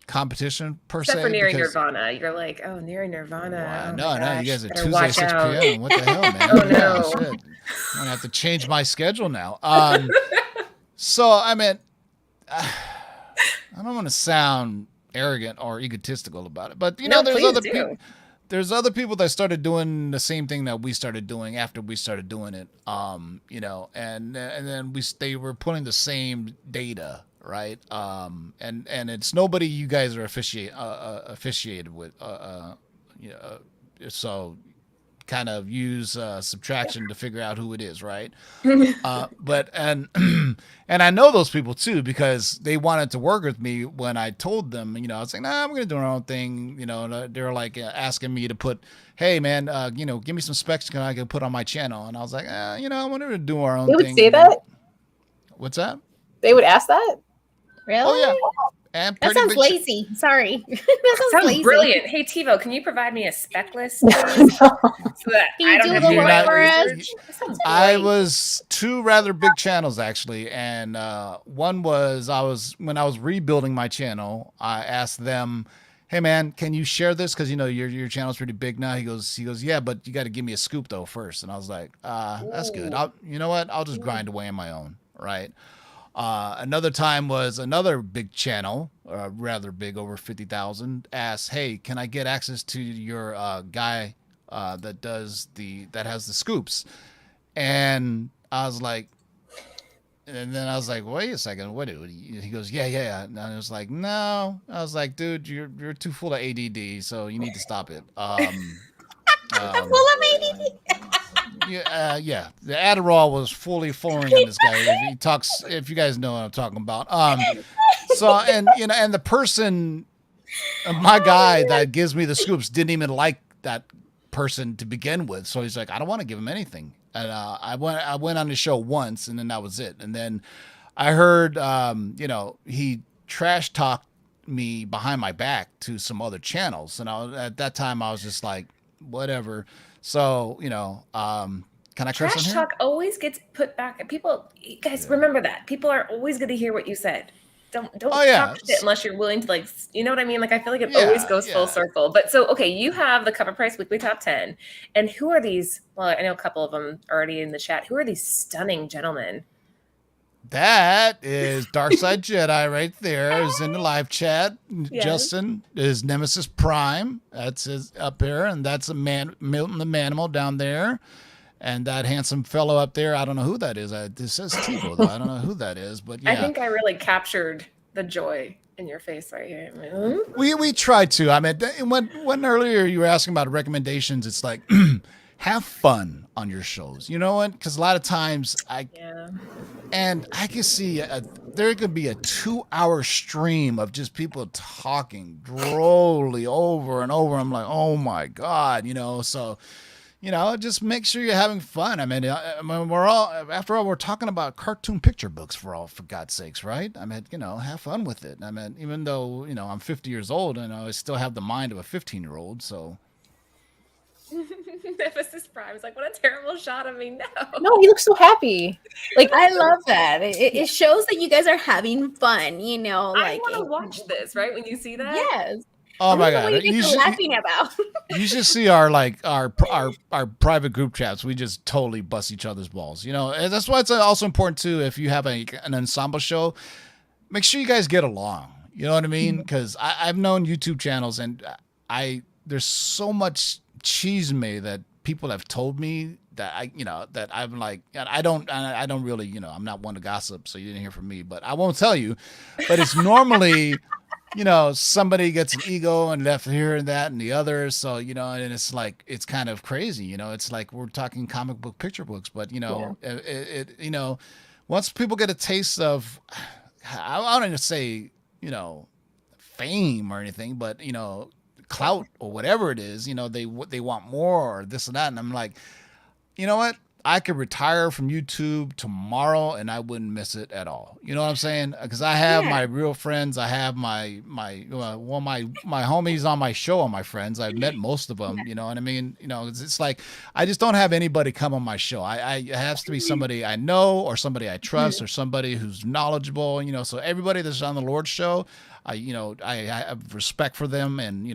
[SPEAKER 2] competition per
[SPEAKER 1] Except
[SPEAKER 2] se.
[SPEAKER 1] for Nearing
[SPEAKER 2] because,
[SPEAKER 1] Nirvana. You're like, oh, Nearing Nirvana.
[SPEAKER 2] Wow,
[SPEAKER 1] Oh
[SPEAKER 2] no,
[SPEAKER 1] my
[SPEAKER 2] no, you
[SPEAKER 1] gosh,
[SPEAKER 2] guys are
[SPEAKER 1] better
[SPEAKER 2] Tuesday
[SPEAKER 1] watch
[SPEAKER 2] 6
[SPEAKER 1] out.
[SPEAKER 2] p.m. What the hell, man?
[SPEAKER 1] Oh,
[SPEAKER 2] Yeah,
[SPEAKER 1] no.
[SPEAKER 2] shit. I'm gonna have to change my schedule now. So I mean, I don't want to sound arrogant or egotistical about it, but
[SPEAKER 1] No,
[SPEAKER 2] there's
[SPEAKER 1] please
[SPEAKER 2] other
[SPEAKER 1] do.
[SPEAKER 2] people. There's other people that started doing the same thing that we started doing after we started doing it. And then they were putting the same data, right? And it's nobody you guys are officiated with. So kind of use subtraction to figure out who it is, right? But and I know those people too because they wanted to work with me when I told them, I was like, nah, I'm gonna do our own thing. And they're like asking me to put, hey man, give me some specs I can put on my channel, and I was like, I wanted to do our own
[SPEAKER 4] They
[SPEAKER 2] thing.
[SPEAKER 4] would say that?
[SPEAKER 2] What's that?
[SPEAKER 4] They would ask that?
[SPEAKER 3] Really?
[SPEAKER 2] Oh yeah. And
[SPEAKER 3] That
[SPEAKER 2] pretty
[SPEAKER 3] sounds
[SPEAKER 2] big
[SPEAKER 3] lazy. Sorry. That
[SPEAKER 1] Sounds
[SPEAKER 3] lazy.
[SPEAKER 1] brilliant. Hey, Tivo, can you provide me a spec list, please? So that
[SPEAKER 3] Can
[SPEAKER 1] I
[SPEAKER 3] you
[SPEAKER 1] don't
[SPEAKER 3] do
[SPEAKER 1] have
[SPEAKER 3] the
[SPEAKER 1] to do
[SPEAKER 2] work
[SPEAKER 1] my
[SPEAKER 3] for us?
[SPEAKER 1] research? That sounds
[SPEAKER 2] I
[SPEAKER 1] great.
[SPEAKER 2] was two rather big channels actually, and one was when I was rebuilding my channel, I asked them, "Hey man, can you share this? Because your channel's pretty big now." He goes, "Yeah, but you got to give me a scoop though first." And I was like, "That's good. You know what? I'll just grind away on my own, right?" Another time was another big channel, rather big, over 50,000, asked, "Hey, can I get access to your guy that has the scoops?" And I was like, and then I was like, wait a second, what? He goes, yeah. And I was like, no. I was like, dude, you're too full of ADD, so you need to stop it.
[SPEAKER 3] I'm full of ADD.
[SPEAKER 2] Yeah. The Adderall was fully flowing in this guy. If you guys know what I'm talking about. So and the person, my guy that gives me the scoops didn't even like that person to begin with. So he's like, I don't want to give him anything. And I went on the show once, and then that was it. And then I heard, he trash talked me behind my back to some other channels, and at that time I was just like, whatever. So can I curse on
[SPEAKER 1] Trash
[SPEAKER 2] here?
[SPEAKER 1] talk always gets put back. People, guys, remember that. People are always going to hear what you said. Don't talk shit unless you're willing to, like, you know what I mean? Like, I feel like it always goes full circle. But so, okay, you have the Cover Price Weekly Top 10. And who are these? Well, I know a couple of them already in the chat. Who are these stunning gentlemen?
[SPEAKER 2] That is Darkside Jedi right there. Is in the live chat.
[SPEAKER 1] Yes.
[SPEAKER 2] Justin is Nemesis Prime. That's his up there, and that's Milton the Manimal down there. And that handsome fellow up there, I don't know who that is. This says Tivo, though. I don't know who that is, but yeah.
[SPEAKER 1] I think I really captured the joy in your face right here.
[SPEAKER 2] We tried to. I mean, when earlier you were asking about recommendations, it's like, have fun on your shows. You know what? Because a lot of times I can see there could be a 2-hour stream of just people talking drolly over and over. I'm like, oh my God, so. Just make sure you're having fun. I mean, after all, we're talking about cartoon picture books for God's sakes, right? I mean, have fun with it. I mean, even though, I'm 50 years old and I still have the mind of a 15-year-old, so.
[SPEAKER 1] Nemesis Prime is like, what a terrible shot of me.
[SPEAKER 4] No, he looks so happy. Like,
[SPEAKER 3] I love that. It shows that you guys are having fun,
[SPEAKER 1] I want to watch this, right? When you see that?
[SPEAKER 3] Yes.
[SPEAKER 2] Oh my God!
[SPEAKER 3] What you laughing about?
[SPEAKER 2] You should see our private group chats. We just totally bust each other's balls. And that's why it's also important too. If you have an ensemble show, make sure you guys get along. You know what I mean? Because I've known YouTube channels, and there's so much chisme that people have told me that that I'm like, I don't really, I'm not one to gossip, so you didn't hear from me, but I won't tell you. But it's normally. Somebody gets an ego and left here and that and the other. So, and it's like, it's kind of crazy, it's like we're talking comic book picture books, but once people get a taste of, I don't even say, fame or anything, but, clout or whatever it is, they want more or this and that. And I'm like, you know what? I could retire from YouTube tomorrow and I wouldn't miss it at all. You know what I'm saying? Because I have my real friends. I have my homies on my show are my friends. I've met most of them. You know what I mean? It's like I just don't have anybody come on my show. It has to be somebody I know or somebody I trust or somebody who's knowledgeable. So everybody that's on the Lord's show, I have respect for them, and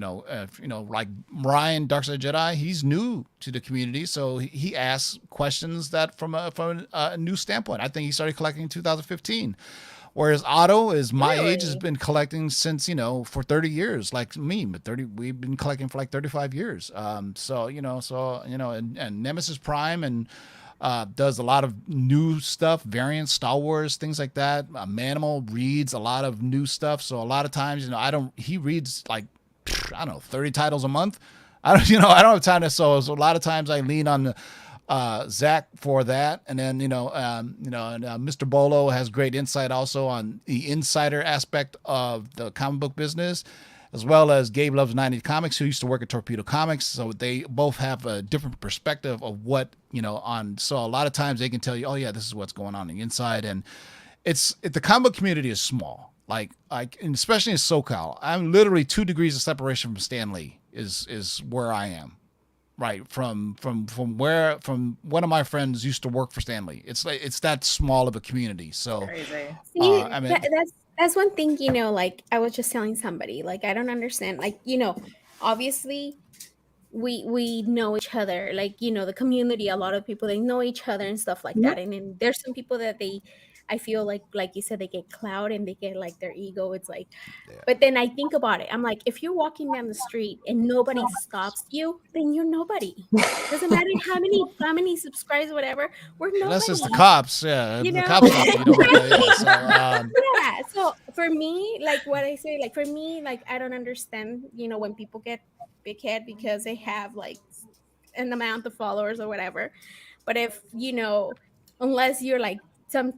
[SPEAKER 2] like Ryan, Darkside Jedi, he's new to the community, so he asks questions that from a new standpoint. I think he started collecting in 2015. Whereas Otto is my age, has been collecting since, for 30 years, like me, but we've been collecting for like 35 years. And Nemesis Prime and does a lot of new stuff, variants, Star Wars, things like that. Manimal reads a lot of new stuff. So a lot of times, he reads like, I don't know, 30 titles a month. I don't have time to, so a lot of times I lean on Zach for that, and then Mr. Bolo has great insight also on the insider aspect of the comic book business, as well as Gabe Loves 90 Comics, who used to work at Torpedo Comics, so they both have a different perspective of what on. So a lot of times they can tell you, oh yeah, this is what's going on the inside, and the comic book community is small, like and especially in SoCal. I'm literally 2 degrees of separation from Stan Lee is where I am. Right, from one of my friends used to work for Stanley. It's that small of a community. So
[SPEAKER 1] crazy.
[SPEAKER 3] See, that's one thing, like I was just telling somebody, like I don't understand, like obviously we know each other, like the community, a lot of people, they know each other and stuff like that, and then there's some people that I feel like you said, they get clout and they get like their ego. It's like, but then I think about it. I'm like, if you're walking down the street and nobody stops you, then you're nobody. Doesn't matter how many subscribers, whatever. We're nobody.
[SPEAKER 2] Unless it's the cops, yeah.
[SPEAKER 3] The
[SPEAKER 2] cops stop you.
[SPEAKER 3] So for me, like what I say, like for me, like I don't understand, when people get big head because they have like an amount of followers or whatever. But if unless you're like some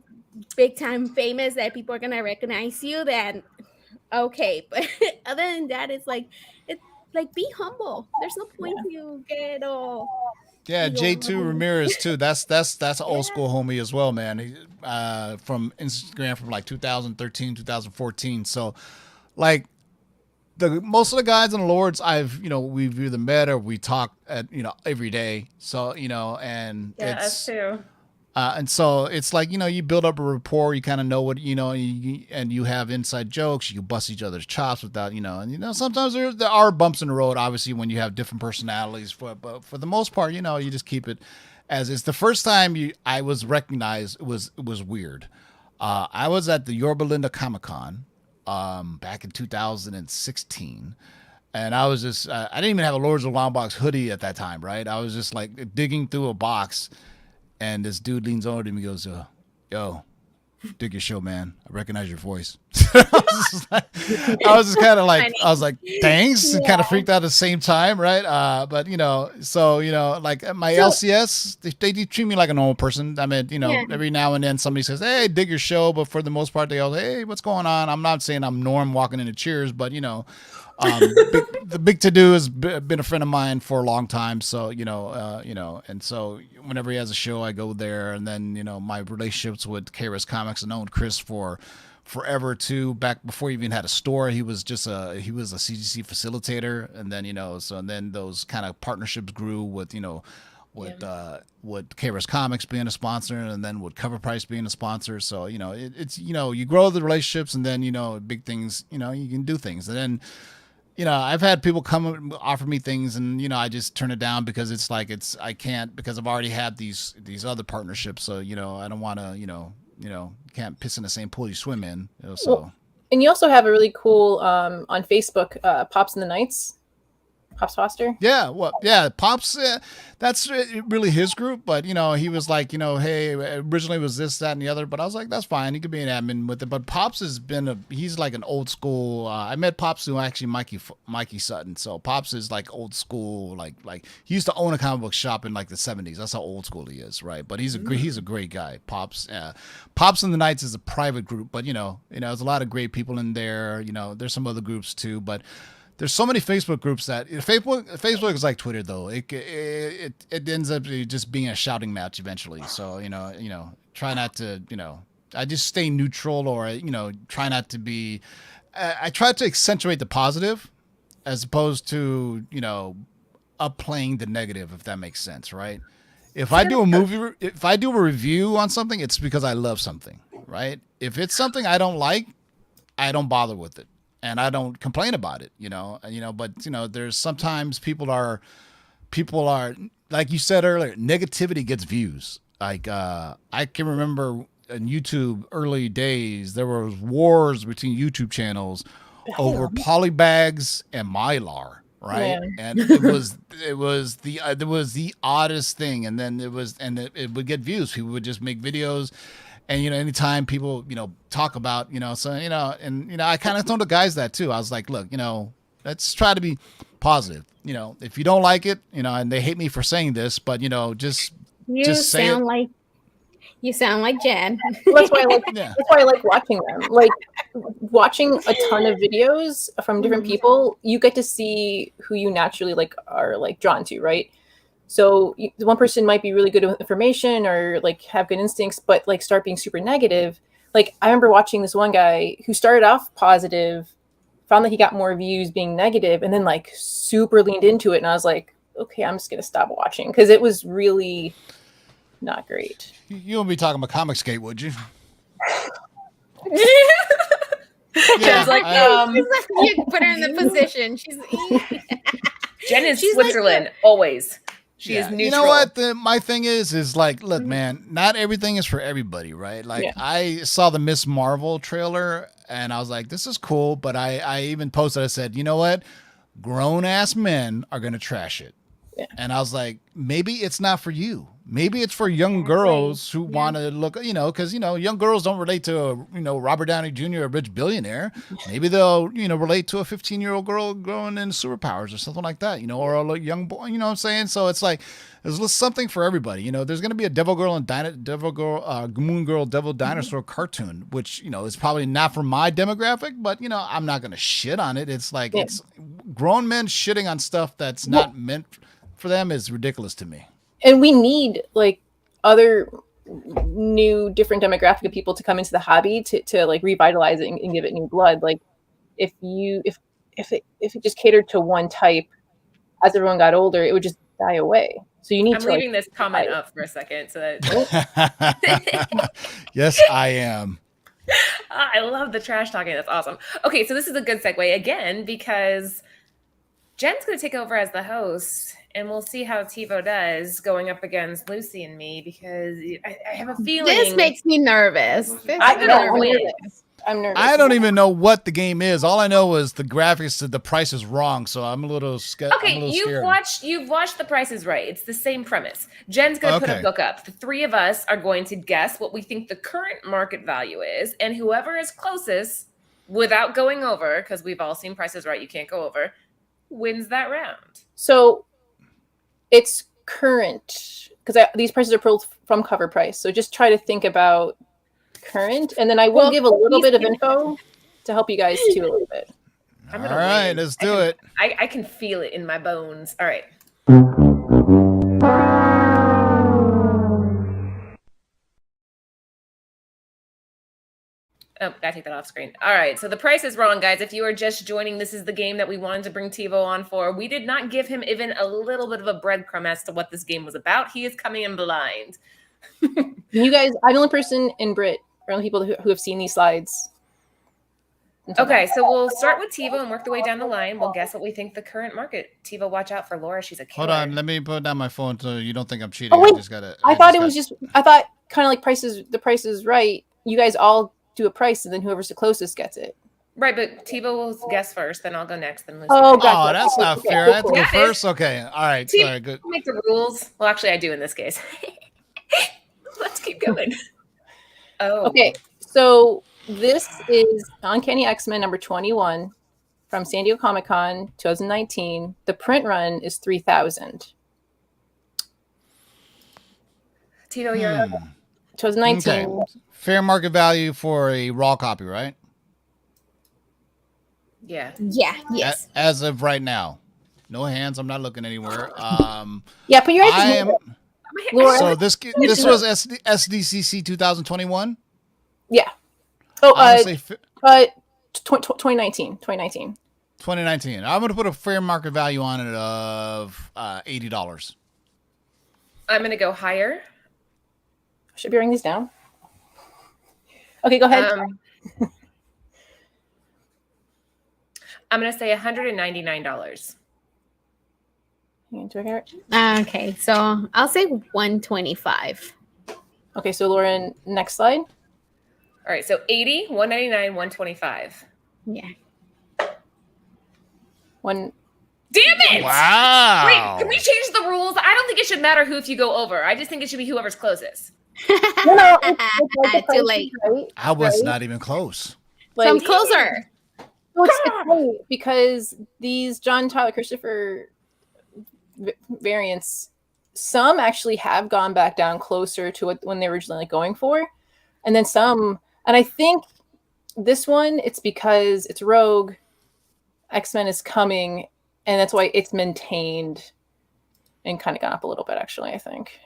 [SPEAKER 3] big time famous that people are gonna recognize you, then okay. But other than that, it's like be humble. There's no point you get all.
[SPEAKER 2] Yeah, J2 Ramirez too. That's an old school homie as well, man. He, from Instagram from like 2013, 2014. So, like most of the guys in the Lords, we've either met or we talk at every day. So and
[SPEAKER 1] us too.
[SPEAKER 2] And so it's like, you build up a rapport, you kind of know what, and you have inside jokes, you bust each other's chops without, and sometimes there are bumps in the road, obviously, when you have different personalities, but for the most part, you just keep it as is. The first time I was recognized, it was weird. I was at the Yorba Linda Comic Con back in 2016. And I was just, I didn't even have a Lords of the Long Box hoodie at that time, right? I was just like digging through a box. And this dude leans over to me and goes, yo, dig your show, man. I recognize your voice. I was just kind of like, I was like, thanks. And kind of freaked out at the same time, right? But, like my LCS, they treat me like a normal person. I mean, every now and then somebody says, hey, dig your show. But for the most part, they go, hey, what's going on? I'm not saying I'm Norm walking into Cheers, but, the big to do has been a friend of mine for a long time. So, and so whenever he has a show, I go there. And then, my relationships with KRS Comics, and known Chris for forever too. Back before he even had a store, he was a CGC facilitator. And then, and then those kind of partnerships grew with KRS Comics being a sponsor, and then with Cover Price being a sponsor. So, it's, you grow the relationships, and then, big things, you can do things. And then, I've had people come and offer me things, and, I just turn it down because it's like, I can't, because I've already had these other partnerships. So, I don't want to, can't piss in the same pool you swim in. So.
[SPEAKER 4] Well, and you also have a really cool, on Facebook, Pops in the Nights. Pops Foster?
[SPEAKER 2] Yeah, well, yeah, Pops, that's really his group, but, he was like, hey, originally it was this, that, and the other, but I was like, that's fine, he could be an admin with it, but Pops he's like an old school, I met Pops through actually Mikey Sutton, so Pops is like old school, like he used to own a comic book shop in like the 70s, that's how old school he is, right, but he's a great guy, Pops. Pops in the Nights is a private group, but, there's a lot of great people in there, there's some other groups too, but there's so many Facebook groups that Facebook is like Twitter though. It ends up just being a shouting match eventually. So try not to I just stay neutral, or try not to be. I try to accentuate the positive as opposed to upplaying the negative, if that makes sense, right? If I do a review on something, it's because I love something, right? If it's something I don't like, I don't bother with it. and I don't complain about it, but there's sometimes people are like you said earlier, negativity gets views. Like I can remember in YouTube early days, there was wars between YouTube channels over polybags and Mylar, right?
[SPEAKER 4] Yeah.
[SPEAKER 2] And it was the oddest thing, and then it would get views. People would just make videos, and anytime people talk about I kind of told the guys that too. I was like, look, let's try to be positive. If you don't like it, and they hate me for saying this, but just say it.
[SPEAKER 3] You sound like Jen.
[SPEAKER 4] That's why I like. That's why I like watching them. Like watching a ton of videos from different people, you get to see who you naturally are drawn to, right? So one person might be really good with information or have good instincts, but start being super negative. Like I remember watching this one guy who started off positive, found that he got more views being negative, and then super leaned into it. And I was like, okay, I'm just gonna stop watching because it was really not great.
[SPEAKER 2] You wouldn't be talking about Comicsgate, would you?
[SPEAKER 1] Jen's like,
[SPEAKER 3] you put her in the position.
[SPEAKER 1] Jen is Switzerland always. She is neutral.
[SPEAKER 2] You know what? My thing is look, man, not everything is for everybody, right? I saw the Miss Marvel trailer and I was like, this is cool. But I even posted, I said, you know what? Grown ass men are going to trash it. Yeah. And I was like, maybe it's not for you. Maybe it's for young girls who want to look, because, young girls don't relate to, Robert Downey Jr., a rich billionaire. Maybe they'll, relate to a 15-year-old girl growing in superpowers or something like that, or a young boy, you know what I'm saying? So it's like, there's something for everybody. There's going to be a Moon Girl, Devil Dinosaur cartoon, which, is probably not for my demographic, but, I'm not going to shit on it. It's like, it's grown men shitting on stuff that's not meant for them is ridiculous to me.
[SPEAKER 4] And we need other new, different demographic of people to come into the hobby to revitalize it and give it new blood. Like if it just catered to one type, as everyone got older, it would just die away. So you need
[SPEAKER 1] I'm leaving this comment up for a second so
[SPEAKER 2] that. Yes, I am.
[SPEAKER 1] I love the trash talking. That's awesome. Okay, so this is a good segue again because Jen's going to take over as the host. And we'll see how Tivo does going up against Lucy and me because I have a feeling
[SPEAKER 3] this makes me nervous.
[SPEAKER 1] I'm
[SPEAKER 4] nervous.
[SPEAKER 2] I don't even know what the game is. All I know is the graphics said the price is wrong, so I'm a little scared.
[SPEAKER 1] Okay, you've watched The Price is Right. It's the same premise. Jen's going to put a book up. The three of us are going to guess what we think the current market value is, and whoever is closest, without going over, because we've all seen Price is Right, you can't go over, wins that round.
[SPEAKER 4] So it's current because these prices are pulled from cover price. So just try to think about current, and then I will give a little bit of info to help you guys too a little bit.
[SPEAKER 2] All right, let's do it.
[SPEAKER 1] I can feel it in my bones. All right. Oh, gotta take that off screen. All right, so The Price is Wrong, guys. If you are just joining, this is the game that we wanted to bring Tivo on for. We did not give him even a little bit of a breadcrumb as to what this game was about. He is coming in blind.
[SPEAKER 4] You guys, I'm the only person in Brit, or only people who have seen these slides.
[SPEAKER 1] Okay, so we'll start with Tivo and work the way down the line. We'll guess what we think the current market. Tivo, watch out for Laura. She's a killer.
[SPEAKER 2] Hold on, let me put down my phone so you don't think I'm cheating.
[SPEAKER 4] Oh, wait. I thought kind of like The Price is Right. You guys all do a price, and then whoever's the closest gets it.
[SPEAKER 1] Right, but Tivo will guess first, then I'll go next, then Lucy.
[SPEAKER 4] Oh, gotcha.
[SPEAKER 2] That's not fair. I have to go first? Okay, all right.
[SPEAKER 1] Tivo,
[SPEAKER 2] Sorry, good.
[SPEAKER 1] Make the rules. Well, actually, I do in this case. Let's keep going. Oh.
[SPEAKER 4] Okay, so this is Uncanny X-Men number 21 from San Diego Comic-Con 2019. The print run is 3,000.
[SPEAKER 1] Tivo, you're up.
[SPEAKER 4] 2019.
[SPEAKER 2] Okay. Fair market value for a raw copy, right?
[SPEAKER 1] Yeah.
[SPEAKER 3] Yeah. Yes.
[SPEAKER 2] As of right now, no hands. I'm not looking anywhere.
[SPEAKER 4] Yeah, put your hands.
[SPEAKER 2] So this was SDCC 2021.
[SPEAKER 4] Yeah. Oh, 2019.
[SPEAKER 2] 2019. I'm going to put a fair market value on it of $80.
[SPEAKER 1] I'm going to go higher.
[SPEAKER 4] Should be writing these down. Okay, go ahead.
[SPEAKER 1] I'm gonna say $199.
[SPEAKER 3] Okay, so I'll say 125.
[SPEAKER 4] Okay, so Lauren, next slide.
[SPEAKER 1] All right, so 80, 199, 125.
[SPEAKER 3] Yeah.
[SPEAKER 4] One.
[SPEAKER 1] Damn it!
[SPEAKER 2] Wow.
[SPEAKER 1] Wait, can we change the rules? I don't think it should matter who if you go over. I just think it should be whoever's closest.
[SPEAKER 4] No, it's like the
[SPEAKER 3] Too
[SPEAKER 4] price
[SPEAKER 3] late.
[SPEAKER 4] is right,
[SPEAKER 2] I was
[SPEAKER 4] right?
[SPEAKER 2] not even close.
[SPEAKER 3] So I'm
[SPEAKER 4] Like,
[SPEAKER 3] closer.
[SPEAKER 4] well, it's funny because these John Tyler Christopher variants, some actually have gone back down closer to what when they were originally going for, and then some. And I think this one, it's because it's Rogue, X-Men is coming, and that's why it's maintained and kind of gone up a little bit. Actually, I think.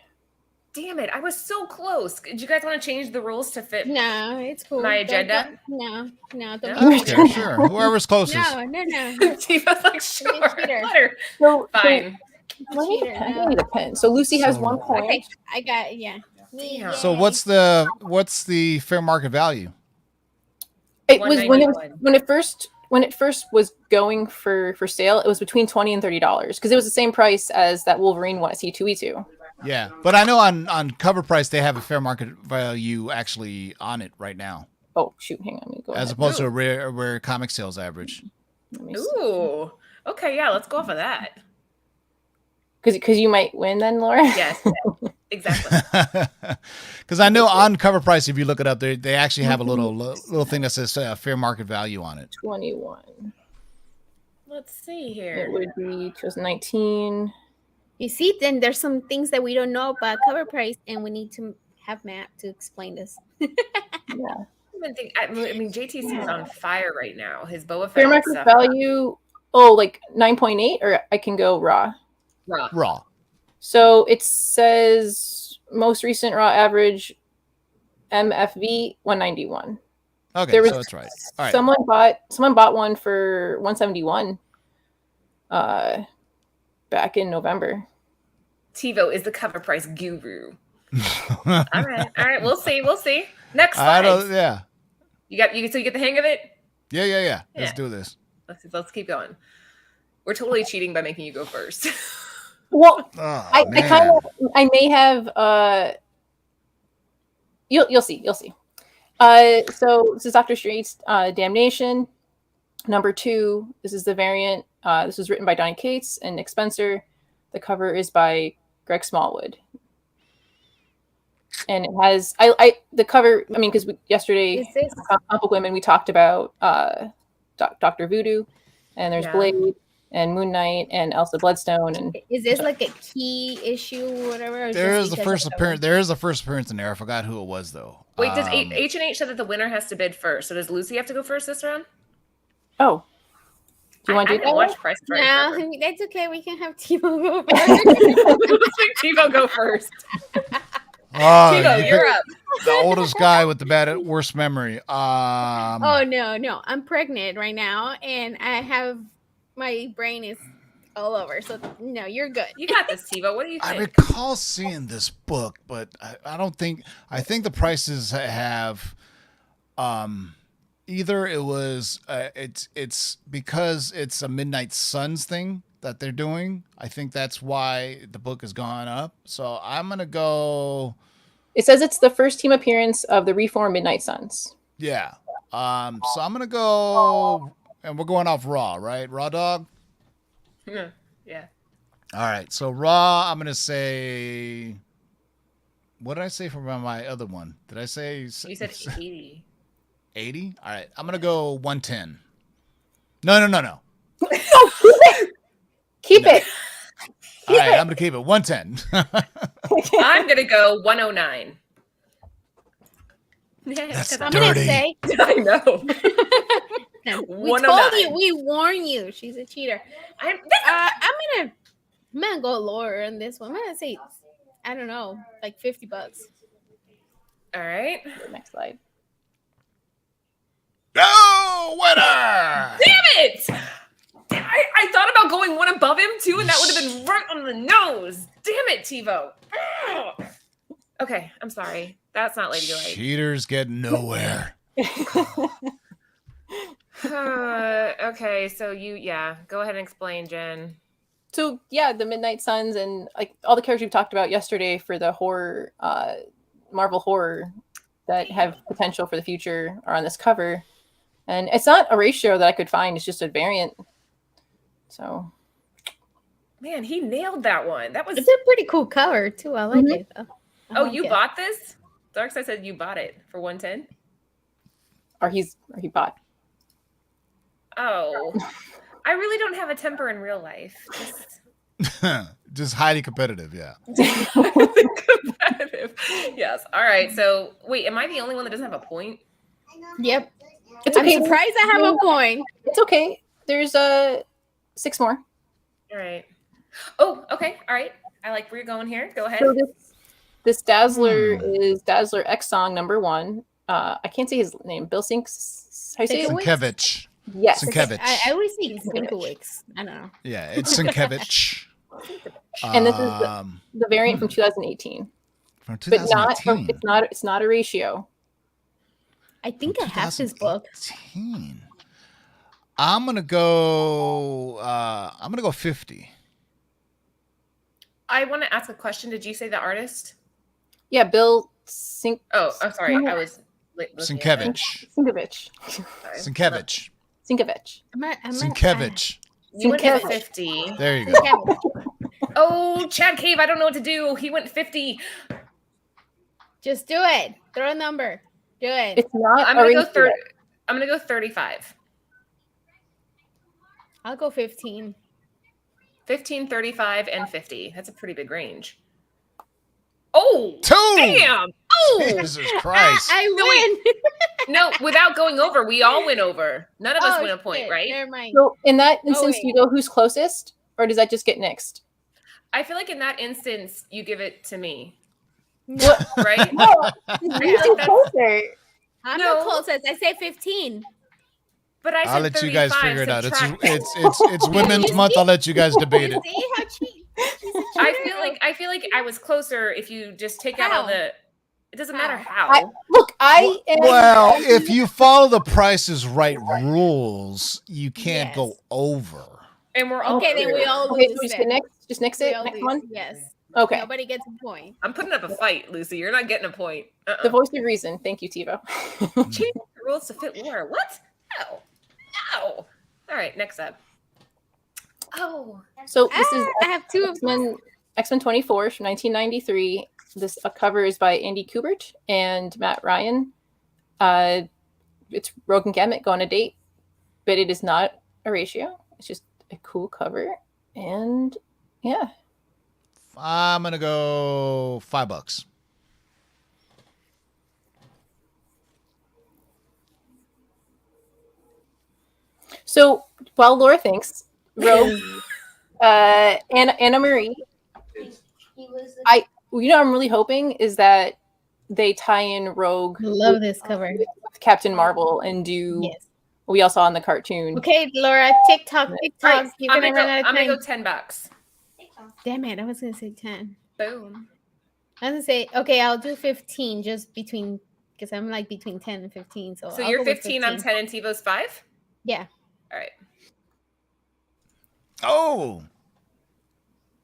[SPEAKER 1] Damn it, I was so close. Did you guys want to change the rules to fit?
[SPEAKER 3] No, it's cool.
[SPEAKER 1] My agenda?
[SPEAKER 3] No.
[SPEAKER 1] No?
[SPEAKER 2] Okay, sure. Whoever's closest.
[SPEAKER 3] No.
[SPEAKER 1] Tivo's like, sure.
[SPEAKER 3] cheater.
[SPEAKER 1] Let her.
[SPEAKER 4] So,
[SPEAKER 1] Fine.
[SPEAKER 4] Let me
[SPEAKER 3] Cheater,
[SPEAKER 4] I
[SPEAKER 3] no.
[SPEAKER 4] need a pen. So Lucy has
[SPEAKER 2] So-
[SPEAKER 4] 1 point.
[SPEAKER 3] Okay, I got
[SPEAKER 1] Damn.
[SPEAKER 2] So what's the fair market value?
[SPEAKER 4] It was when
[SPEAKER 1] $191.
[SPEAKER 4] when it first was going for sale. It was between $20 and $30 because it was the same price as that Wolverine one at C2E2.
[SPEAKER 2] Yeah, but I know on cover price they have a fair market value actually on it right now,
[SPEAKER 4] Oh shoot, hang on, let me go.
[SPEAKER 2] as
[SPEAKER 4] ahead.
[SPEAKER 2] opposed to a rare comic sales average.
[SPEAKER 4] Let me see.
[SPEAKER 1] Ooh. Okay, yeah, let's go off of that.
[SPEAKER 4] Because you might win then, Laura.
[SPEAKER 1] Yes, exactly.
[SPEAKER 2] Because I know on cover price, if you look it up, they actually have a little thing that says fair market value on it.
[SPEAKER 4] 21.
[SPEAKER 1] Let's see
[SPEAKER 4] It
[SPEAKER 1] here.
[SPEAKER 4] would be 2019.
[SPEAKER 3] You see, then there's some things that we don't know about cover price, and we need to have Matt to explain this.
[SPEAKER 4] Yeah.
[SPEAKER 1] I mean, JT seems on fire right now. His Boba Fett
[SPEAKER 4] Fair market
[SPEAKER 1] stuff.
[SPEAKER 4] value. Oh, like 9.8, or I can go raw.
[SPEAKER 2] Raw.
[SPEAKER 4] So it says most recent raw average MFV 191.
[SPEAKER 2] Okay,
[SPEAKER 4] There was
[SPEAKER 2] so that's right. All right.
[SPEAKER 4] someone bought one for 171 back in November.
[SPEAKER 1] Tivo is the cover price guru. All right. We'll see. Next
[SPEAKER 2] I
[SPEAKER 1] slide.
[SPEAKER 2] don't. Yeah.
[SPEAKER 1] So you get the hang of it.
[SPEAKER 2] Yeah. Let's
[SPEAKER 1] Yeah.
[SPEAKER 2] do this.
[SPEAKER 1] Let's keep going. We're totally cheating by making you go first.
[SPEAKER 4] Well,
[SPEAKER 2] Oh,
[SPEAKER 4] I may have you'll see. So this is Dr. Straight's Damnation number 2. This is the variant. This was written by Donny Cates and Nick Spencer. The cover is by Greg Smallwood. And it has the cover, I mean, because yesterday
[SPEAKER 3] Is this
[SPEAKER 4] Comic Book Women we talked about Dr. Voodoo, and there's
[SPEAKER 1] Yeah.
[SPEAKER 4] Blade and Moon Knight and Elsa Bloodstone, and
[SPEAKER 3] is this like a key issue or whatever? Or
[SPEAKER 2] There
[SPEAKER 3] just
[SPEAKER 2] is the
[SPEAKER 3] because
[SPEAKER 2] first
[SPEAKER 3] of
[SPEAKER 2] appearance. There is a first appearance in there. I forgot who it was though.
[SPEAKER 1] Wait, does H&H said that the winner has to bid first? So does Lucy have to go first this round?
[SPEAKER 4] oh, do you want to
[SPEAKER 1] I
[SPEAKER 4] do
[SPEAKER 1] didn't
[SPEAKER 4] that?
[SPEAKER 1] watch Price is Right
[SPEAKER 3] No,
[SPEAKER 1] forever.
[SPEAKER 3] that's okay. We can have Tivo go first.
[SPEAKER 1] Let's make Tivo go first.
[SPEAKER 2] Oh,
[SPEAKER 1] Tivo,
[SPEAKER 2] you
[SPEAKER 1] you're
[SPEAKER 2] picked
[SPEAKER 1] up.
[SPEAKER 2] the oldest guy with the worst memory.
[SPEAKER 3] Oh no, I'm pregnant right now, and I have my brain is all over. So no, you're good.
[SPEAKER 1] You got this, Tivo. What do you
[SPEAKER 2] I
[SPEAKER 1] think?
[SPEAKER 2] recall seeing this book, but I don't think. I think the prices have, either it was it's because it's a Midnight Suns thing that they're doing. I think that's why the book has gone up. So I'm gonna go.
[SPEAKER 4] It says it's the first team appearance of the reformed Midnight Suns.
[SPEAKER 2] Yeah. So I'm gonna go, and we're going off Raw, right? Raw Dog.
[SPEAKER 1] Yeah.
[SPEAKER 2] All right. So Raw, I'm gonna say. What did I say for my other one? Did I say
[SPEAKER 1] You said 80.
[SPEAKER 2] 80? All right. I'm gonna go 110. No.
[SPEAKER 4] Keep it.
[SPEAKER 2] All right. I'm gonna keep it 110.
[SPEAKER 1] I'm going to go 109.
[SPEAKER 2] That's
[SPEAKER 3] I'm gonna
[SPEAKER 2] dirty.
[SPEAKER 3] say
[SPEAKER 1] I know.
[SPEAKER 3] we
[SPEAKER 1] 109.
[SPEAKER 3] told you, we warn you. She's a cheater.
[SPEAKER 1] I'm
[SPEAKER 3] I'm gonna go lower on this one. I'm gonna say, I don't know, like $50.
[SPEAKER 1] All right.
[SPEAKER 4] Next slide.
[SPEAKER 2] No winner.
[SPEAKER 1] Damn it! I thought about going one above him too, and that would have been right on the nose. Damn it, Tivo. Ugh. Okay, I'm sorry. That's not ladylike.
[SPEAKER 2] Cheaters get nowhere.
[SPEAKER 1] Okay, so go ahead and explain, Jen.
[SPEAKER 4] So yeah, the Midnight Suns and like all the characters we talked about yesterday for the horror, Marvel horror that have potential for the future are on this cover, and it's not a ratio that I could find. It's just a variant. So
[SPEAKER 1] Man, he nailed that one. That was.
[SPEAKER 3] It's a pretty cool cover too. I like it though.
[SPEAKER 1] Oh, you bought this? Darkside said you bought it for 110.
[SPEAKER 4] or he bought.
[SPEAKER 1] Oh, I really don't have a temper in real life.
[SPEAKER 2] Just highly competitive, yeah.
[SPEAKER 1] Competitive. Yes. All right. So wait, am I the only one that doesn't have a point?
[SPEAKER 3] Yep.
[SPEAKER 4] It's
[SPEAKER 3] I'm
[SPEAKER 4] okay.
[SPEAKER 3] surprised I have a point.
[SPEAKER 4] It's okay. There's 6 more.
[SPEAKER 1] All right. Oh, okay. All right. I like where you're going here. Go ahead.
[SPEAKER 4] So this Dazzler is Dazzler X Song #1. I can't say his name. Bill Sinks. How do you say it?
[SPEAKER 2] Sienkiewicz.
[SPEAKER 4] Yes.
[SPEAKER 2] Sienkiewicz.
[SPEAKER 3] I always think Sienkiewicz. I don't know.
[SPEAKER 2] Yeah, it's Sienkiewicz.
[SPEAKER 4] And this is the variant from 2018.
[SPEAKER 2] From
[SPEAKER 4] But not
[SPEAKER 2] 2018.
[SPEAKER 4] it's not a ratio.
[SPEAKER 3] I think I have this book.
[SPEAKER 2] 2018. I'm gonna go 50.
[SPEAKER 1] I want to ask a question. Did you say the artist?
[SPEAKER 4] Yeah, Bill Sink.
[SPEAKER 1] Oh, I'm sorry. I was looking at it.
[SPEAKER 2] Sienkiewicz.
[SPEAKER 4] Sinkovich.
[SPEAKER 2] Sienkiewicz.
[SPEAKER 4] Sinkovich.
[SPEAKER 2] Sienkiewicz.
[SPEAKER 1] You went to
[SPEAKER 4] Sienkiewicz.
[SPEAKER 1] 50.
[SPEAKER 2] There you go.
[SPEAKER 1] Oh, Chad Cave, I don't know what to do. He went 50.
[SPEAKER 3] Just do it. Throw a number. Do it.
[SPEAKER 4] It's not.
[SPEAKER 1] I'm gonna go 30. I'm gonna go 35.
[SPEAKER 3] I'll go 15.
[SPEAKER 1] 15, 35, and 50. That's a pretty big range. Oh,
[SPEAKER 2] 2.
[SPEAKER 1] damn. Oh,
[SPEAKER 2] Jesus Christ.
[SPEAKER 3] I win.
[SPEAKER 1] no, without going over, we all went over. None of us win a point,
[SPEAKER 3] shit.
[SPEAKER 1] right?
[SPEAKER 3] Never mind.
[SPEAKER 4] So in that instance,
[SPEAKER 3] wait.
[SPEAKER 4] do you go who's closest, or does that just get nixed?
[SPEAKER 1] I feel like in that instance, you give it to me,
[SPEAKER 3] No,
[SPEAKER 1] right?
[SPEAKER 4] No, you're too closer.
[SPEAKER 3] I'm
[SPEAKER 1] No.
[SPEAKER 3] the closest. I say 15.
[SPEAKER 1] But I said
[SPEAKER 2] I'll let you guys
[SPEAKER 1] 35,
[SPEAKER 2] figure it out.
[SPEAKER 1] subtract-
[SPEAKER 2] It's Women's Month. I'll let you guys debate it.
[SPEAKER 3] See how cheap?
[SPEAKER 1] I feel like I was closer if you just take out all
[SPEAKER 3] How?
[SPEAKER 1] the. It doesn't matter
[SPEAKER 3] How?
[SPEAKER 1] how.
[SPEAKER 4] I am.
[SPEAKER 2] Well, if you follow the Price is Right rules, you can't
[SPEAKER 3] Yes.
[SPEAKER 2] go over.
[SPEAKER 1] And we're all
[SPEAKER 3] Okay, then we
[SPEAKER 1] clear.
[SPEAKER 3] all
[SPEAKER 4] Okay,
[SPEAKER 3] lose.
[SPEAKER 4] so just
[SPEAKER 3] then.
[SPEAKER 4] nix. Just nix
[SPEAKER 3] We
[SPEAKER 4] it.
[SPEAKER 3] all
[SPEAKER 4] Next
[SPEAKER 3] lose.
[SPEAKER 4] one.
[SPEAKER 3] Yes.
[SPEAKER 4] Okay.
[SPEAKER 3] Nobody gets a point.
[SPEAKER 1] I'm putting up a fight, Lucy. You're not getting a point.
[SPEAKER 4] The voice of reason. Thank you, Tivo.
[SPEAKER 1] Change the rules to fit war. What? No. No. All right, next up. Oh.
[SPEAKER 4] So this is
[SPEAKER 3] I have two of them.
[SPEAKER 4] X-Men 24 from 1993. This cover is by Andy Kubert and Matt Ryan. It's Rogue and Gambit go on a date, but it is not a ratio. It's just a cool cover, and yeah.
[SPEAKER 2] I'm gonna go $5.
[SPEAKER 4] So while Laura thinks, Rogue, Anna Marie, I'm really hoping is that they tie in Rogue
[SPEAKER 3] Love this cover.
[SPEAKER 4] with Captain Marvel and do
[SPEAKER 3] Yes.
[SPEAKER 4] what we all saw in the cartoon.
[SPEAKER 3] Okay, Laura, TikTok.
[SPEAKER 1] All right,
[SPEAKER 3] You're
[SPEAKER 1] I'm
[SPEAKER 3] gonna run out of
[SPEAKER 1] gonna
[SPEAKER 3] time.
[SPEAKER 1] go $10.
[SPEAKER 3] Damn it, I was gonna say 10.
[SPEAKER 1] Boom.
[SPEAKER 3] I was gonna say, okay, I'll do 15 just between, because I'm like between 10 and 15. So
[SPEAKER 1] So
[SPEAKER 3] I'll
[SPEAKER 1] you're
[SPEAKER 3] go with
[SPEAKER 1] 15, I'm 10, and Tivo's 5?
[SPEAKER 3] Yeah.
[SPEAKER 1] All right.
[SPEAKER 2] Oh,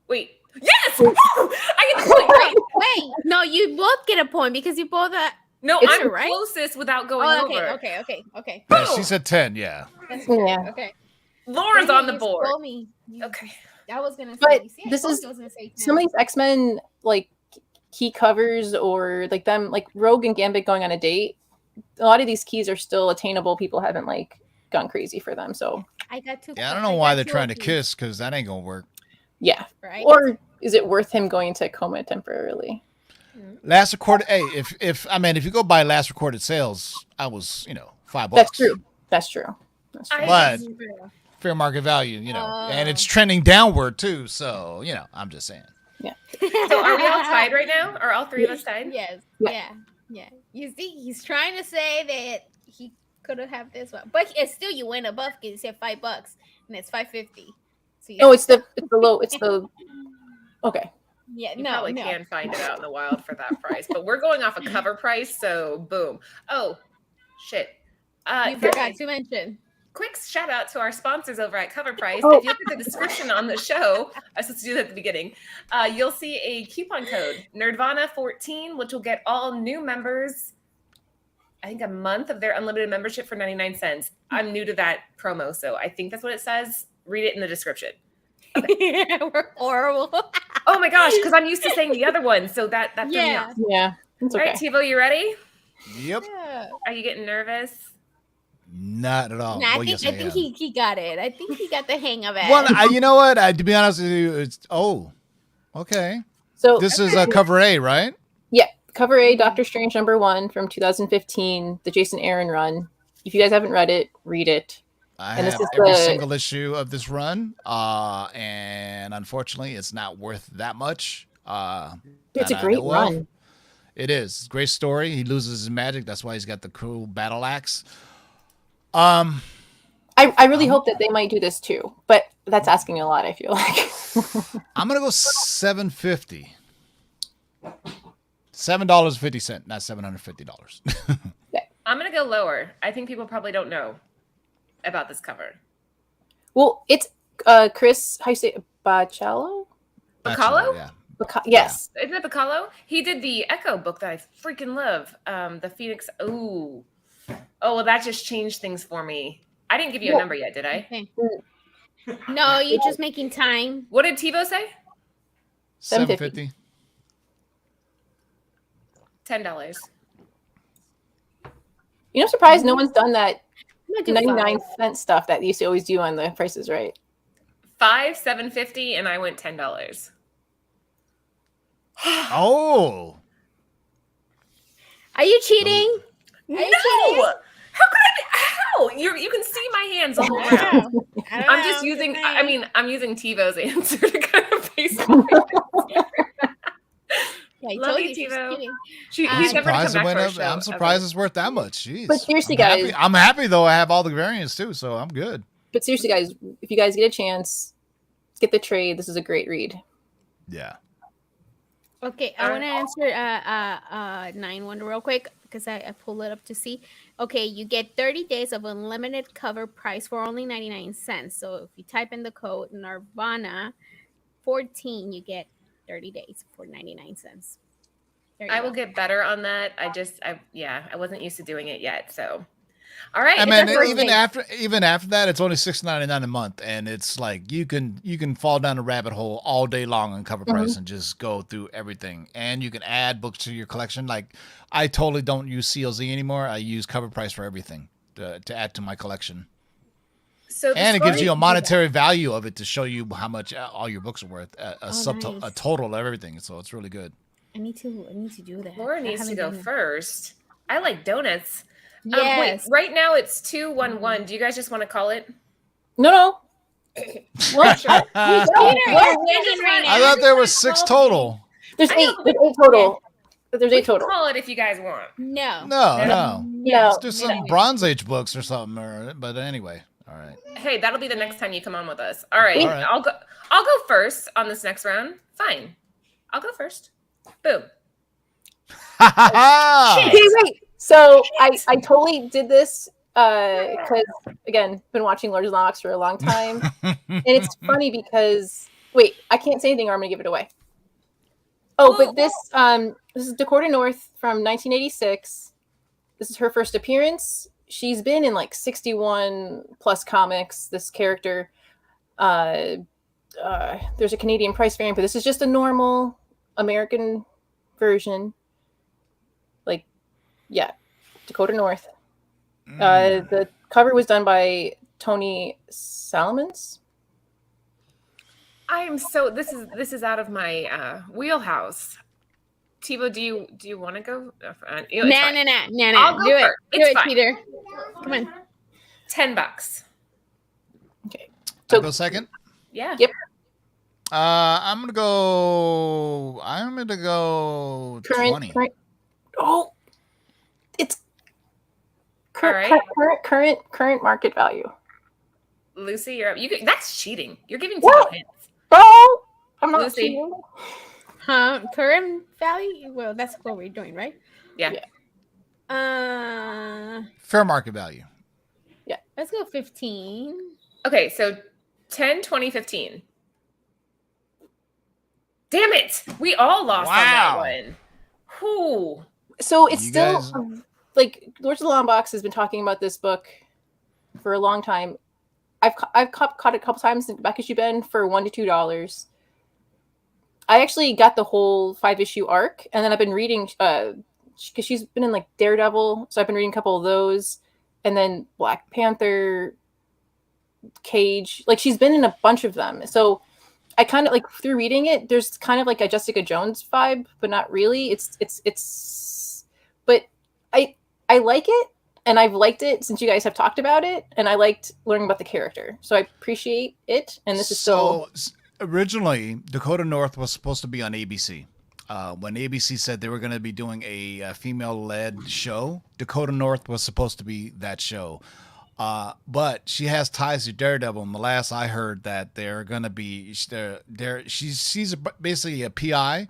[SPEAKER 1] Wait. Yes! I get the point, right?
[SPEAKER 3] Wait, no, you both get a point because you both are.
[SPEAKER 1] No,
[SPEAKER 4] It's
[SPEAKER 1] I'm
[SPEAKER 3] right.
[SPEAKER 1] closest without going
[SPEAKER 3] Oh,
[SPEAKER 1] over.
[SPEAKER 3] okay.
[SPEAKER 2] yeah, she said 10. Yeah.
[SPEAKER 3] That's good.
[SPEAKER 4] Yeah.
[SPEAKER 3] Okay.
[SPEAKER 1] Laura's
[SPEAKER 3] Dang it,
[SPEAKER 1] on the
[SPEAKER 3] you
[SPEAKER 1] board.
[SPEAKER 3] stole me.
[SPEAKER 1] Okay.
[SPEAKER 3] I was gonna say.
[SPEAKER 4] But
[SPEAKER 3] See, I
[SPEAKER 4] this
[SPEAKER 3] told
[SPEAKER 4] is
[SPEAKER 3] you I was gonna say 10.
[SPEAKER 4] Some of these X-Men like key covers or like them like Rogue and Gambit going on a date. A lot of these keys are still attainable. People haven't like gone crazy for them. So
[SPEAKER 3] I got two.
[SPEAKER 2] Yeah, I don't know why they're trying to kiss because that ain't gonna work.
[SPEAKER 4] yeah.
[SPEAKER 3] Right.
[SPEAKER 4] Or is it worth him going to coma temporarily?
[SPEAKER 2] Last recorded. Hey, if you go by last recorded sales, I was $5.
[SPEAKER 4] That's true. That's true.
[SPEAKER 2] But fair market value, and it's trending downward too. So I'm just saying.
[SPEAKER 1] So are we all tied right now? Are all three of us tied?
[SPEAKER 3] Yes.
[SPEAKER 4] Yeah.
[SPEAKER 3] Yeah. You see, he's trying to say that he could have this one, but it's still you win above because you said $5 and it's $5.50. So
[SPEAKER 4] No, it's the low. It's the okay.
[SPEAKER 3] yeah.
[SPEAKER 1] You
[SPEAKER 3] No,
[SPEAKER 1] probably can find it out in the wild for that price, but we're going off a cover price, so boom. Oh, shit.
[SPEAKER 3] You forgot to mention.
[SPEAKER 1] quick shout out to our sponsors over at Cover Price.
[SPEAKER 4] Oh.
[SPEAKER 1] If you look at the description on the show, I was supposed to do that at the beginning. You'll see a coupon code Nerdvana14, which will get all new members, I think, a month of their unlimited membership for 99 cents. I'm new to that promo, so I think that's what it says. Read it in the description.
[SPEAKER 3] Okay. We're horrible.
[SPEAKER 1] Oh my gosh, because I'm used to saying the other one, so that threw me off.
[SPEAKER 4] Yeah, it's
[SPEAKER 1] All
[SPEAKER 4] okay.
[SPEAKER 1] right, Tivo, you ready?
[SPEAKER 2] Yep.
[SPEAKER 3] Yeah.
[SPEAKER 1] Are you getting nervous?
[SPEAKER 2] Not at all.
[SPEAKER 3] Nah, I
[SPEAKER 2] Well,
[SPEAKER 3] think,
[SPEAKER 2] yes,
[SPEAKER 3] I think he got it. I think he got the hang of it.
[SPEAKER 2] Well, you know what? To be honest with you, it's okay.
[SPEAKER 4] So
[SPEAKER 2] This is cover A, right?
[SPEAKER 4] yeah, cover A, Doctor Strange #1 from 2015, the Jason Aaron run. If you guys haven't read it, read it.
[SPEAKER 2] I
[SPEAKER 4] And this
[SPEAKER 2] have
[SPEAKER 4] is
[SPEAKER 2] every
[SPEAKER 4] the-
[SPEAKER 2] single issue of this run, and unfortunately, it's not worth that much.
[SPEAKER 4] It's
[SPEAKER 2] that
[SPEAKER 4] a
[SPEAKER 2] I
[SPEAKER 4] great
[SPEAKER 2] know of.
[SPEAKER 4] run.
[SPEAKER 2] It is. Great story. He loses his magic. That's why he's got the cool battle axe.
[SPEAKER 4] I really hope that they might do this too, but that's asking a lot, I feel like.
[SPEAKER 2] I'm gonna go $7.50. $7.50, not $750.
[SPEAKER 1] I'm going to go lower. I think people probably don't know about this cover.
[SPEAKER 4] Well, it's Chris, how you say it? Bacallo?
[SPEAKER 1] Bacallo?
[SPEAKER 2] Yeah.
[SPEAKER 4] Yes.
[SPEAKER 1] Isn't it Bacallo? He did the Echo book that I freaking love. The Phoenix. Oh, well, that just changed things for me. I didn't give you a number yet, did I?
[SPEAKER 3] Okay. No, you're just making time.
[SPEAKER 1] What did Tivo say?
[SPEAKER 2] $7.50.
[SPEAKER 1] $10.
[SPEAKER 4] You know, I'm surprised no one's done that
[SPEAKER 3] I'm gonna do
[SPEAKER 4] 99-cent stuff that they used to always do on the Prices Right.
[SPEAKER 1] $7.50, and I went $10.
[SPEAKER 2] Oh.
[SPEAKER 3] Are you cheating?
[SPEAKER 1] No!
[SPEAKER 3] Are you cheating?
[SPEAKER 1] How could I be? How? You can see my hands all around.
[SPEAKER 3] I don't
[SPEAKER 1] I'm
[SPEAKER 3] know,
[SPEAKER 1] just using,
[SPEAKER 3] saying.
[SPEAKER 1] I mean, I'm using Tivo's answer to kind of base my
[SPEAKER 3] Yeah, I
[SPEAKER 1] Love
[SPEAKER 3] told
[SPEAKER 1] you,
[SPEAKER 3] you she's
[SPEAKER 1] Tivo.
[SPEAKER 3] cheating.
[SPEAKER 1] He's never gonna come
[SPEAKER 2] surprised it
[SPEAKER 1] back
[SPEAKER 2] went
[SPEAKER 1] for a
[SPEAKER 2] up.
[SPEAKER 1] show,
[SPEAKER 2] I'm surprised
[SPEAKER 1] ever.
[SPEAKER 2] it's worth that much. Jeez.
[SPEAKER 4] But seriously,
[SPEAKER 2] I'm happy.
[SPEAKER 4] guys-
[SPEAKER 2] I'm happy though. I have all the variants too, so I'm good.
[SPEAKER 4] But seriously, guys, if you guys get a chance, get the trade. This is a great read.
[SPEAKER 2] Yeah.
[SPEAKER 3] Okay, I want to answer 9-1 real quick because I pulled it up to see. Okay, you get 30 days of unlimited cover price for only 99 cents. So if you type in the code Nerdvana 14, you get 30 days for 99 cents. There you
[SPEAKER 1] I
[SPEAKER 3] go.
[SPEAKER 1] will get better on that. I wasn't used to doing it yet. So, all right.
[SPEAKER 2] I
[SPEAKER 1] it's
[SPEAKER 2] mean,
[SPEAKER 1] our first
[SPEAKER 2] even after that, it's only $6.99 a month, and it's like you can fall down a rabbit hole all day long on cover price and just go through everything, and you can add books to your collection. Like I totally don't use CLZ anymore. I use cover price for everything to add to my collection,
[SPEAKER 1] So the
[SPEAKER 2] and it gives
[SPEAKER 1] story-
[SPEAKER 2] you a monetary value of it to show you how much all your books are worth, a
[SPEAKER 3] nice.
[SPEAKER 2] total of everything. So it's really good.
[SPEAKER 3] I need to do that.
[SPEAKER 1] Laura
[SPEAKER 3] I
[SPEAKER 1] needs to
[SPEAKER 3] haven't
[SPEAKER 1] go
[SPEAKER 3] done that.
[SPEAKER 1] first. I like donuts.
[SPEAKER 3] Yes.
[SPEAKER 1] Wait, right now it's 2-1-1. Do you guys just want to call it?
[SPEAKER 4] No.
[SPEAKER 1] Well, sure.
[SPEAKER 3] Peter, you're winning right
[SPEAKER 2] I
[SPEAKER 3] now.
[SPEAKER 2] thought there was 6 total.
[SPEAKER 4] There's
[SPEAKER 1] I know,
[SPEAKER 4] eight. There's 8 total. There's
[SPEAKER 1] We
[SPEAKER 4] 8
[SPEAKER 1] can
[SPEAKER 4] total.
[SPEAKER 1] call it if you guys want.
[SPEAKER 3] No.
[SPEAKER 2] No.
[SPEAKER 4] No.
[SPEAKER 2] Let's do some Bronze Age books or something. But anyway, all right.
[SPEAKER 1] Hey, that'll be the next time you come on with us. All right.
[SPEAKER 2] All right.
[SPEAKER 1] I'll go first on this next round. Fine. I'll go first. Boom.
[SPEAKER 4] Okay, wait. So I totally did this because again, been watching Lords of the Lox for a long time, and it's funny because wait, I can't say anything or I'm gonna give it away. Oh, but this is Dakota North from 1986. This is her first appearance. She's been in like 61 plus comics. This character, there's a Canadian price variant, but this is just a normal American version. Like, yeah, Dakota North. The cover was done by Tony Salomons.
[SPEAKER 1] I am so this is out of my wheelhouse. Tivo, do you want to go?
[SPEAKER 3] No.
[SPEAKER 1] I'll go
[SPEAKER 3] Do it.
[SPEAKER 1] first.
[SPEAKER 3] Do
[SPEAKER 1] It's
[SPEAKER 3] it,
[SPEAKER 1] fine.
[SPEAKER 3] Peter. Come on.
[SPEAKER 1] $10.
[SPEAKER 4] Okay,
[SPEAKER 2] I'll go second.
[SPEAKER 1] Yeah.
[SPEAKER 4] Yep.
[SPEAKER 2] I'm gonna go 20.
[SPEAKER 4] Oh, it's
[SPEAKER 1] All right.
[SPEAKER 4] current market value.
[SPEAKER 1] Lucy, you're up. That's cheating. You're giving
[SPEAKER 4] What?
[SPEAKER 1] Tivo hints.
[SPEAKER 4] Oh, I'm not
[SPEAKER 1] Lucy.
[SPEAKER 4] cheating.
[SPEAKER 3] Current value? Well, that's what we're doing, right?
[SPEAKER 1] Yeah.
[SPEAKER 4] Yeah.
[SPEAKER 2] Fair market value.
[SPEAKER 3] Let's go 15.
[SPEAKER 1] Okay, so 10, 20, 15. Damn it! We all lost on that one. Whew.
[SPEAKER 4] So it's
[SPEAKER 2] You
[SPEAKER 4] still
[SPEAKER 2] guys-
[SPEAKER 4] like Lords of the Long Box has been talking about this book for a long time. I've caught it a couple times in back issue bin for $1 to $2. I actually got the whole 5-issue arc, and then I've been reading because she's been in like Daredevil, so I've been reading a couple of those, and then Black Panther, Cage. Like she's been in a bunch of them. So I kind of like through reading it, there's kind of like a Jessica Jones vibe, but not really. It's but I like it, and I've liked it since you guys have talked about it, and I liked learning about the character. So I appreciate it, and this is still
[SPEAKER 2] originally Dakota North was supposed to be on ABC. When ABC said they were going to be doing a female-led show, Dakota North was supposed to be that show. But she has ties to Daredevil, and the last I heard that they're going to be she's basically a PI,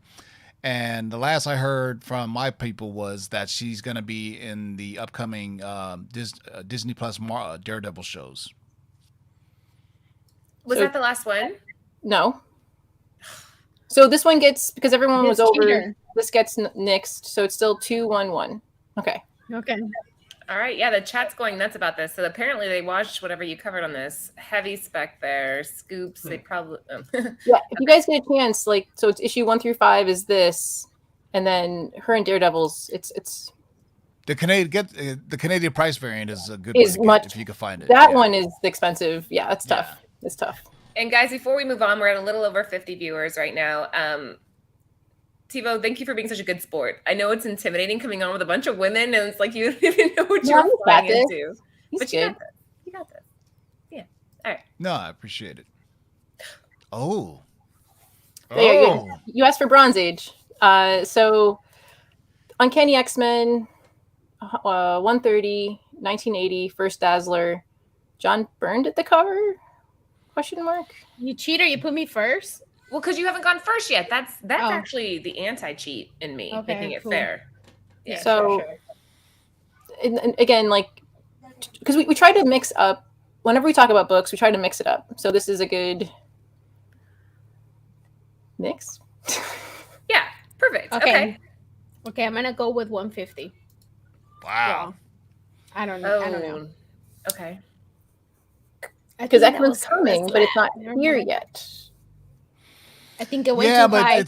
[SPEAKER 2] and the last I heard from my people was that she's going to be in the upcoming Disney Plus Daredevil shows.
[SPEAKER 1] Was that the last one?
[SPEAKER 4] No. So this one gets, because everyone was over,
[SPEAKER 3] cheater.
[SPEAKER 4] this gets nixed, so it's still 2-1-1. Okay.
[SPEAKER 3] Okay.
[SPEAKER 1] All right. Yeah, the chat's going nuts about this. So apparently they watched whatever you covered on this. Heavy spec there. Scoops. They probably.
[SPEAKER 4] Yeah, if you guys get a chance, like, so it's issue 1 through 5 is this, and then her and Daredevil's. It's
[SPEAKER 2] the Canadian price variant is a good
[SPEAKER 4] is
[SPEAKER 2] one
[SPEAKER 4] much
[SPEAKER 2] if you can find it.
[SPEAKER 4] That one is expensive. Yeah, it's tough.
[SPEAKER 2] Yeah.
[SPEAKER 4] It's tough.
[SPEAKER 1] And guys, before we move on, we're at a little over 50 viewers right now. Tivo, thank you for being such a good sport. I know it's intimidating coming on with a bunch of women, and it's like you don't even know what you're flying into. But you got this. You got this. Yeah. All right.
[SPEAKER 2] No, I appreciate it. Oh.
[SPEAKER 4] You asked for Bronze Age. So Uncanny X-Men, 130, 1980, first Dazzler. John Byrne did the cover? Question mark.
[SPEAKER 3] You cheater, you put me first?
[SPEAKER 1] Well, because you haven't gone first yet. That's actually the anti-cheat in me, making it fair.
[SPEAKER 3] Yeah,
[SPEAKER 4] so,
[SPEAKER 3] sure.
[SPEAKER 4] and again, like, because we try to mix up, whenever we talk about books, we try to mix it up. So this is a good mix.
[SPEAKER 1] Yeah, perfect. Okay.
[SPEAKER 3] Okay, I'm gonna go with 150.
[SPEAKER 2] Wow.
[SPEAKER 3] I don't know. I don't know.
[SPEAKER 1] Okay.
[SPEAKER 4] Because X-Men's coming, but it's not here yet.
[SPEAKER 3] I think it went too high.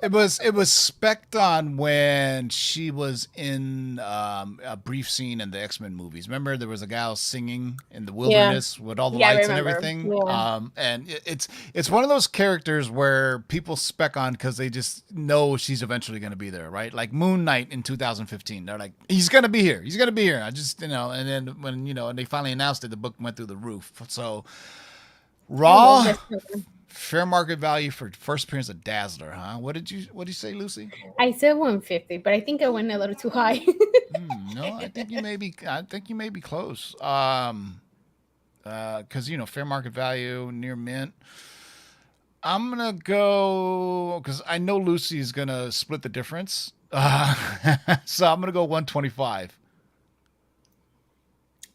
[SPEAKER 2] it was spec'd on when she was in a brief scene in the X-Men movies. Remember, there was a gal singing in the wilderness with all the lights and everything.
[SPEAKER 4] Yeah.
[SPEAKER 2] And it's one of those characters where people spec on because they just know she's eventually going to be there, right? Like Moon Knight in 2015. They're like, he's going to be here. He's going to be here. I just, and then when and they finally announced it, the book went through the roof. So Raw. Fair market value for first appearance of Dazzler, huh? What did you say, Lucy?
[SPEAKER 3] I said 150, but I think I went a little too high.
[SPEAKER 2] No, I think you may be close. Because fair market value near mint. I'm gonna go because I know Lucy is gonna split the difference. So I'm gonna go 125.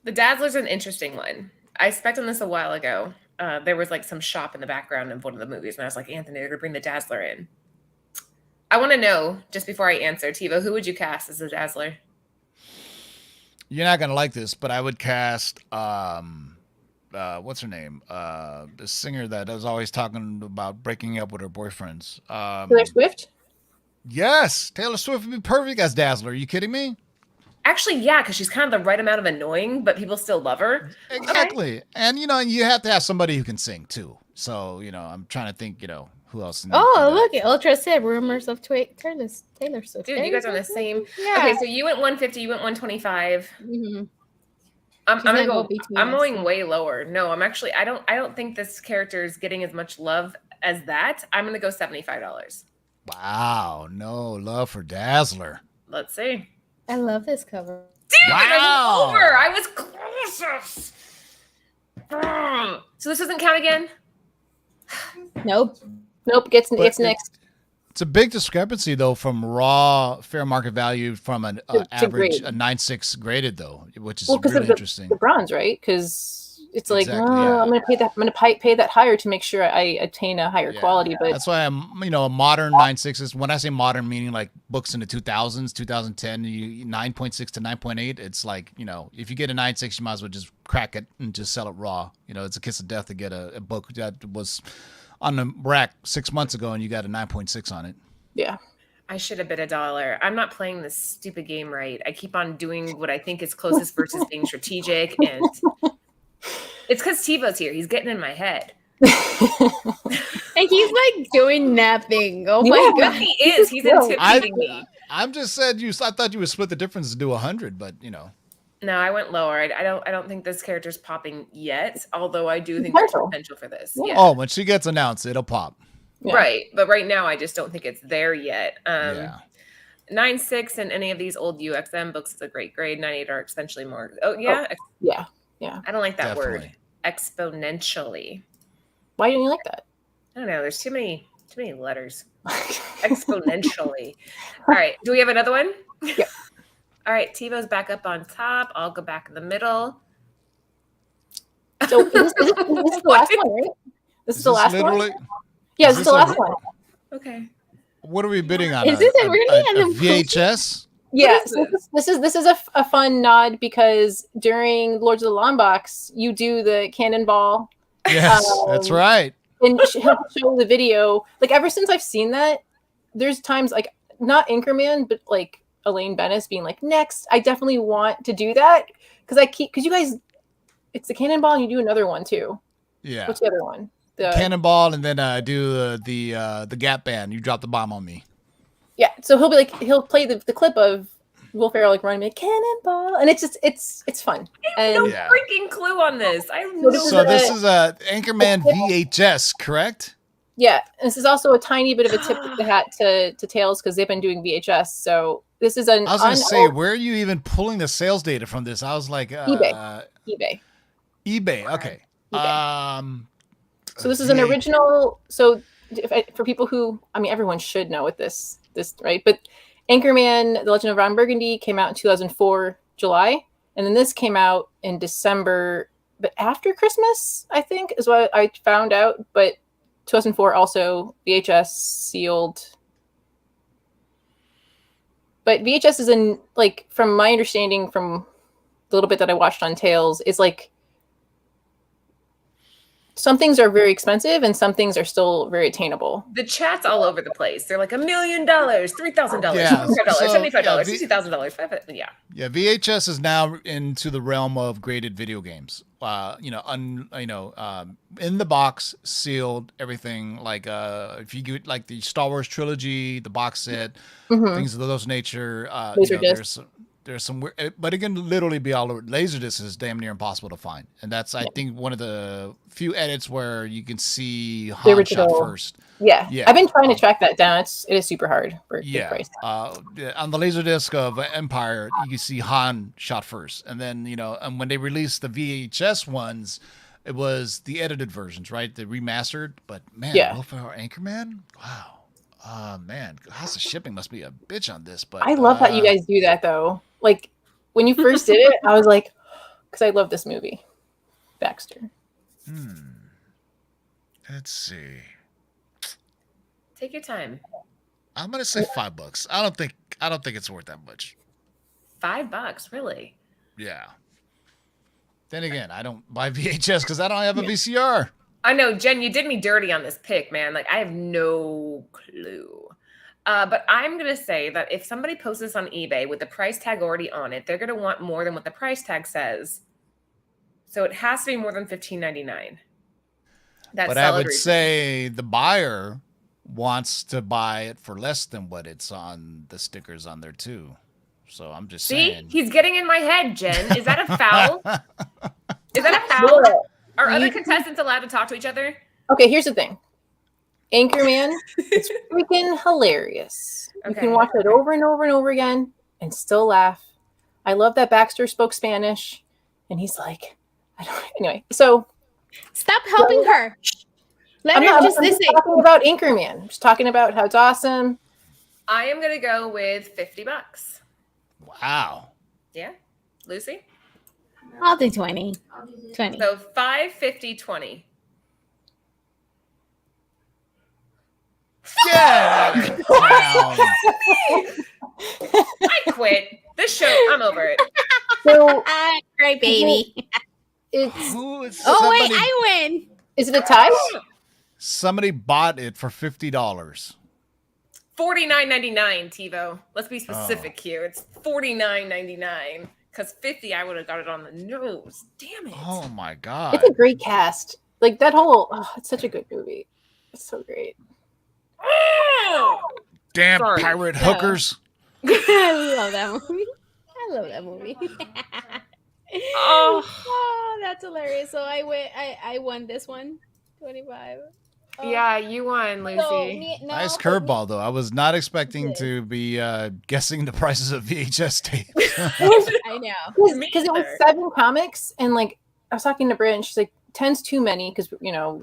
[SPEAKER 1] The Dazzler's an interesting one. I spec'd on this a while ago. There was like some shop in the background of one of the movies, and I was like, Anthony, they're gonna bring the Dazzler in. I want to know, just before I answer, Tivo, who would you cast as the Dazzler?
[SPEAKER 2] You're not gonna like this, but I would cast what's her name? The singer that is always talking about breaking up with her boyfriends.
[SPEAKER 4] Taylor Swift?
[SPEAKER 2] Yes, Taylor Swift would be perfect as Dazzler. Are you kidding me?
[SPEAKER 1] Actually, yeah, because she's kind of the right amount of annoying, but people still love her.
[SPEAKER 2] Exactly. Okay. And, you have to have somebody who can sing, too. So, I'm trying to think, who else.
[SPEAKER 3] Look, Ultra said rumors of Taylor Swift.
[SPEAKER 1] Dude, you guys are on the same.
[SPEAKER 3] Yeah.
[SPEAKER 1] Okay, so you went 150, you went 125.
[SPEAKER 3] Mm-hmm.
[SPEAKER 1] I'm gonna go. I'm going way lower. No, I'm actually. I don't think this character is getting as much love as that. I'm gonna go $75.
[SPEAKER 2] Wow, no love for Dazzler.
[SPEAKER 1] Let's see.
[SPEAKER 3] I love this cover.
[SPEAKER 1] Damn it, I was closest. So this doesn't count again?
[SPEAKER 3] Nope.
[SPEAKER 4] It's next.
[SPEAKER 2] It's a big discrepancy though from raw fair market value from an average
[SPEAKER 4] grade.
[SPEAKER 2] a 9.6 graded though, which is
[SPEAKER 4] because
[SPEAKER 2] really
[SPEAKER 4] of
[SPEAKER 2] interesting.
[SPEAKER 4] the bronze, right? Because it's like,
[SPEAKER 2] Exactly, yeah.
[SPEAKER 4] I'm going to pay that. I'm going to pay that higher to make sure I attain a higher quality. But
[SPEAKER 2] that's why I'm, a modern 9.6s. When I say modern, meaning like books in the 2000s, 2010, 9.6 to 9.8. It's like, if you get a 9.6, you might as well just crack it and just sell it raw. It's a kiss of death to get a book that was on the rack 6 months ago and you got a 9.6 on it.
[SPEAKER 4] Yeah.
[SPEAKER 1] I should have bid $1. I'm not playing this stupid game right. I keep on doing what I think is closest versus being strategic, and it's because Tivo's here. He's getting in my head.
[SPEAKER 3] And he's like doing nothing. Oh my god,
[SPEAKER 1] he is. He's intimidating me.
[SPEAKER 2] I'm just said I thought you would split the difference to do 100, but
[SPEAKER 1] No, I went lower. I don't think this character's popping yet. Although I do think there's potential for this. Yeah.
[SPEAKER 2] Oh, when she gets announced, it'll pop.
[SPEAKER 1] Yeah. Right, but right now I just don't think it's there yet. 9.6 and any of these old UXM books is a great grade. 9.8 are exponentially more. Oh yeah,
[SPEAKER 4] yeah.
[SPEAKER 1] I don't like that
[SPEAKER 2] Definitely.
[SPEAKER 1] word. Exponentially.
[SPEAKER 4] Why don't you like that?
[SPEAKER 1] I don't know. There's too many letters. Exponentially. All right. Do we have another one?
[SPEAKER 4] Yeah.
[SPEAKER 1] All right. Tivo's back up on top. I'll go back in the middle.
[SPEAKER 4] So is this the last one, right? This is the last one? Yeah, this is the last one.
[SPEAKER 1] Okay.
[SPEAKER 2] What are we bidding on?
[SPEAKER 3] Is this really
[SPEAKER 2] a VHS?
[SPEAKER 4] Yeah, so this is a fun nod because during Lords of the Long Box, you do the cannonball.
[SPEAKER 2] Yes, that's right.
[SPEAKER 4] And he'll show the video. Like ever since I've seen that, there's times like not Anchorman, but like Elaine Bennis being like, next, I definitely want to do that because you guys, it's the cannonball and you do another one too.
[SPEAKER 2] Yeah.
[SPEAKER 4] What's the other one? The
[SPEAKER 2] cannonball, and then do the Gap Band. You drop the bomb on me.
[SPEAKER 4] Yeah, so he'll play the clip of Will Ferrell like running like cannonball, and it's just it's fun. And
[SPEAKER 1] no freaking clue on this. I have
[SPEAKER 2] no. So this is a Anchorman VHS, correct?
[SPEAKER 4] Yeah, and this is also a tiny bit of a tip of the hat to Tails because they've been doing VHS. So this is an.
[SPEAKER 2] I was going to say, where are you even pulling the sales data from this? I was like,
[SPEAKER 4] eBay.
[SPEAKER 2] Okay.
[SPEAKER 4] eBay. So this is an original. So for people who, everyone should know what this right, but Anchorman: The Legend of Ron Burgundy came out in 2004 July, and then this came out in December, but after Christmas, I think, is what I found out. But 2004 also VHS sealed. But VHS is in, like, from my understanding from the little bit that I watched on Tales, is like some things are very expensive and some things are still very attainable.
[SPEAKER 1] The chat's all over the place. They're like $1 million, $3,000, $400, $75, $60,000. Yeah.
[SPEAKER 2] Yeah. VHS is now into the realm of graded video games. In the box, sealed, everything. Like if you get like the Star Wars trilogy, the box set, things of those nature. There's some weird, but it can literally be all over. Laserdisc is damn near impossible to find, and that's I think one of the few edits where you can see Han shot first.
[SPEAKER 4] Yeah, I've been trying to track that down. It is super hard for the price.
[SPEAKER 2] On the Laserdisc of Empire, you can see Han shot first, and then and when they released the VHS ones, it was the edited versions, right? The remastered. But man, Wolfenstein Anchorman, wow. Man, cost of shipping must be a bitch on this. But
[SPEAKER 4] I love how you guys do that, though. Like, when you first did it, I was like, because I love this movie, Baxter.
[SPEAKER 2] Let's see.
[SPEAKER 1] Take your time.
[SPEAKER 2] I'm gonna say $5. I don't think it's worth that much.
[SPEAKER 1] $5, really?
[SPEAKER 2] Yeah. Then again, I don't buy VHS because I don't have a VCR.
[SPEAKER 1] I know, Jen, you did me dirty on this pick, man. Like, I have no clue. But I'm going to say that if somebody posts this on eBay with the price tag already on it, they're going to want more than what the price tag says. So it has to be more than $15.99.
[SPEAKER 2] But I would say the buyer wants to buy it for less than what it's on the stickers on there, too. So I'm just saying.
[SPEAKER 1] See? He's getting in my head, Jen. Is that a foul? Is that a foul? Are other contestants allowed to talk to each other?
[SPEAKER 4] Okay, here's the thing. Anchorman, it's freaking hilarious. You can watch it over and over and over again and still laugh. I love that Baxter spoke Spanish, and he's like, anyway, so.
[SPEAKER 3] Stop helping her. Let her just
[SPEAKER 4] I'm
[SPEAKER 3] listen.
[SPEAKER 4] talking about Anchorman. I'm just talking about how it's awesome.
[SPEAKER 1] I am gonna go with $50.
[SPEAKER 2] Wow.
[SPEAKER 1] Yeah, Lucy.
[SPEAKER 3] I'll do 20. 20.
[SPEAKER 1] So 5, 50, 20.
[SPEAKER 2] Get out of town.
[SPEAKER 1] I quit this show. I'm over it.
[SPEAKER 4] So
[SPEAKER 3] Great baby.
[SPEAKER 4] it's
[SPEAKER 2] Who is
[SPEAKER 3] Oh
[SPEAKER 2] somebody,
[SPEAKER 3] wait, I win.
[SPEAKER 4] is it a tie?
[SPEAKER 2] somebody bought it for $50.
[SPEAKER 1] $49.99, Tivo. Let's be specific here. It's $49.99 because 50 I would have got it on the nose. Damn it.
[SPEAKER 2] Oh my God.
[SPEAKER 4] It's a great cast. Like that whole. Oh, it's such a good movie. It's so great.
[SPEAKER 1] Oh!
[SPEAKER 2] Damn
[SPEAKER 1] Sorry.
[SPEAKER 2] pirate
[SPEAKER 3] Yeah.
[SPEAKER 2] hookers.
[SPEAKER 3] I love that movie. I love that movie.
[SPEAKER 1] Oh.
[SPEAKER 3] That's hilarious. So I won this one. 25. Oh.
[SPEAKER 1] Yeah, you won, Lucy.
[SPEAKER 3] So,
[SPEAKER 2] Nice curveball, though. I was not expecting to be guessing the prices of VHS tapes.
[SPEAKER 3] I know.
[SPEAKER 4] Because it was 7 comics, and like I was talking to Britt, and she's like, 10's too many because we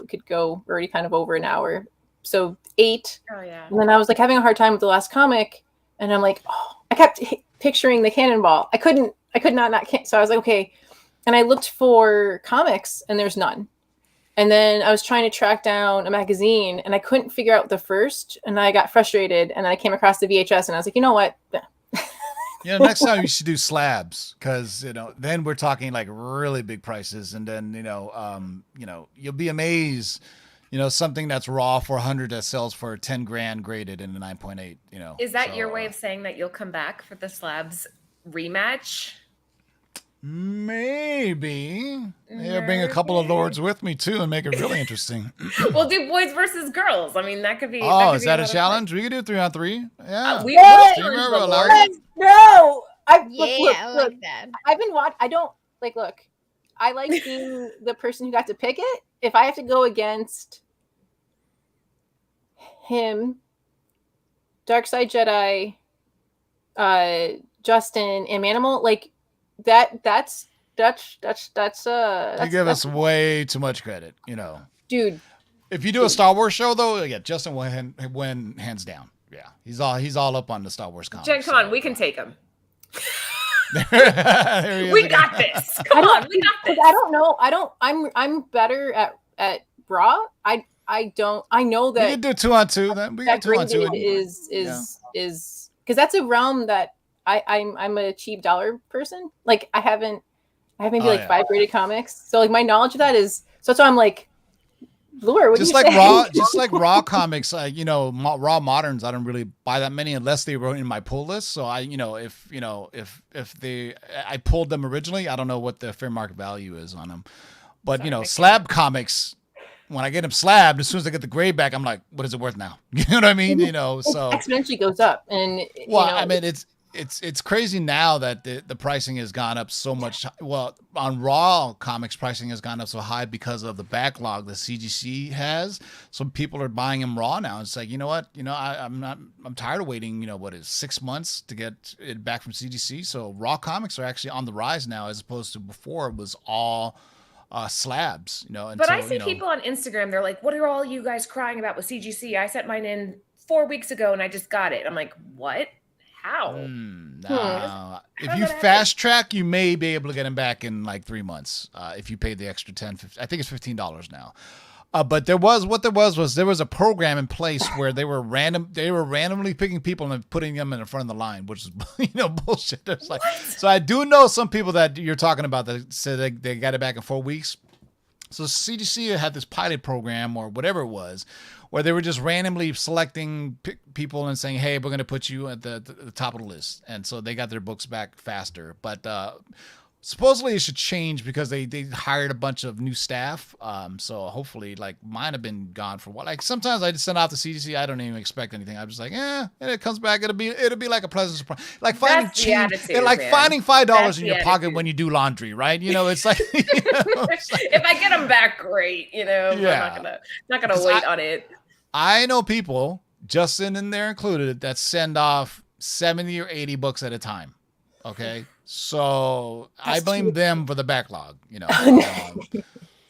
[SPEAKER 4] could go already kind of over an hour, so 8.
[SPEAKER 1] Oh yeah.
[SPEAKER 4] And then I was like having a hard time with the last comic, and I'm like, oh, I kept picturing the cannonball. I could not. So I was like, okay, and I looked for comics, and there's none. And then I was trying to track down a magazine, and I couldn't figure out the first, and I got frustrated, and I came across the VHS, and I was like, you know what?
[SPEAKER 2] Next time you should do slabs, because then we're talking like really big prices, and then you'll be amazed. Something that's raw for 100 that sells for 10 grand graded in a 9.8.
[SPEAKER 1] Is that your way of saying that you'll come back for the slabs rematch?
[SPEAKER 2] Maybe. Maybe bring a couple of lords with me too and make it really interesting.
[SPEAKER 1] We'll do boys versus girls. I mean, that could be.
[SPEAKER 2] Is that a challenge? We could do 3-on-3. Yeah.
[SPEAKER 1] We
[SPEAKER 4] Yes!
[SPEAKER 1] will challenge
[SPEAKER 2] Remember,
[SPEAKER 1] the
[SPEAKER 2] Larry?
[SPEAKER 1] lords.
[SPEAKER 4] No,
[SPEAKER 3] Yeah, I like that.
[SPEAKER 4] I've been watching. I don't like. Look, I like being the person who got to pick it. If I have to go against him, Darkside Jedi, Justin, and Manimal, like that's
[SPEAKER 2] You give us way too much credit,
[SPEAKER 4] dude.
[SPEAKER 2] If you do a Star Wars show, though, yeah, Justin will win hands down. Yeah, he's all up on the Star Wars comics.
[SPEAKER 1] Gen Con, we can take him.
[SPEAKER 2] There he is
[SPEAKER 1] We
[SPEAKER 2] again.
[SPEAKER 1] got this. Come on, we got this.
[SPEAKER 4] I don't know. I'm better at Raw. I don't. I know
[SPEAKER 2] We
[SPEAKER 4] that
[SPEAKER 2] can do 2-on-2 then. We can
[SPEAKER 4] that
[SPEAKER 2] do 2-on-2.
[SPEAKER 4] graded is because that's a realm that I'm a cheap dollar person. Like I have maybe 5 graded comics. So like my knowledge of that is so that's why I'm like, Lure, what
[SPEAKER 2] just
[SPEAKER 4] do you
[SPEAKER 2] like
[SPEAKER 4] say?
[SPEAKER 2] raw, just like raw comics. Raw moderns. I don't really buy that many unless they were in my pull list. So I pulled them originally, I don't know what the fair market value is on them. But slab comics, when I get them slabbed, as soon as I get the grade back, I'm like, what is it worth now? You know what I mean? So
[SPEAKER 4] It exponentially goes up, and
[SPEAKER 2] I mean it's crazy now that the pricing has gone up so much. Well, on Raw comics, pricing has gone up so high because of the backlog that CGC has. So people are buying them raw now. It's like, you know what? I'm tired of waiting, 6 months to get it back from CGC. So raw comics are actually on the rise now, as opposed to before it was all slabs,
[SPEAKER 1] But I see people on Instagram, they're like, what are all you guys crying about with CGC? I sent mine in 4 weeks ago and I just got it. I'm like, what? How?
[SPEAKER 2] No. If you fast track, you may be able to get them back in like 3 months. If you paid the extra $10, I think it's $15 now. But there was a program in place where they were randomly picking people and putting them in front of the line, which is bullshit. There's like, so I do know some people that you're talking about that said they got it back in 4 weeks. So CGC had this pilot program or whatever it was, where they were just randomly selecting people and saying, hey, we're going to put you at the top of the list. And so they got their books back faster. But supposedly it should change because they hired a bunch of new staff. So hopefully, like, mine have been gone for a while. Like, sometimes I just send out to CGC. I don't even expect anything. I'm just like, and it comes back. It'll be like a pleasant surprise. Like finding finding $5 in your pocket when you do laundry, right? It's like,
[SPEAKER 1] if I get them back, great. I'm not gonna wait on it.
[SPEAKER 2] I know people, Justin in there included, that send off 70 or 80 books at a time. Okay. So I blame them for the backlog,
[SPEAKER 1] Yeah,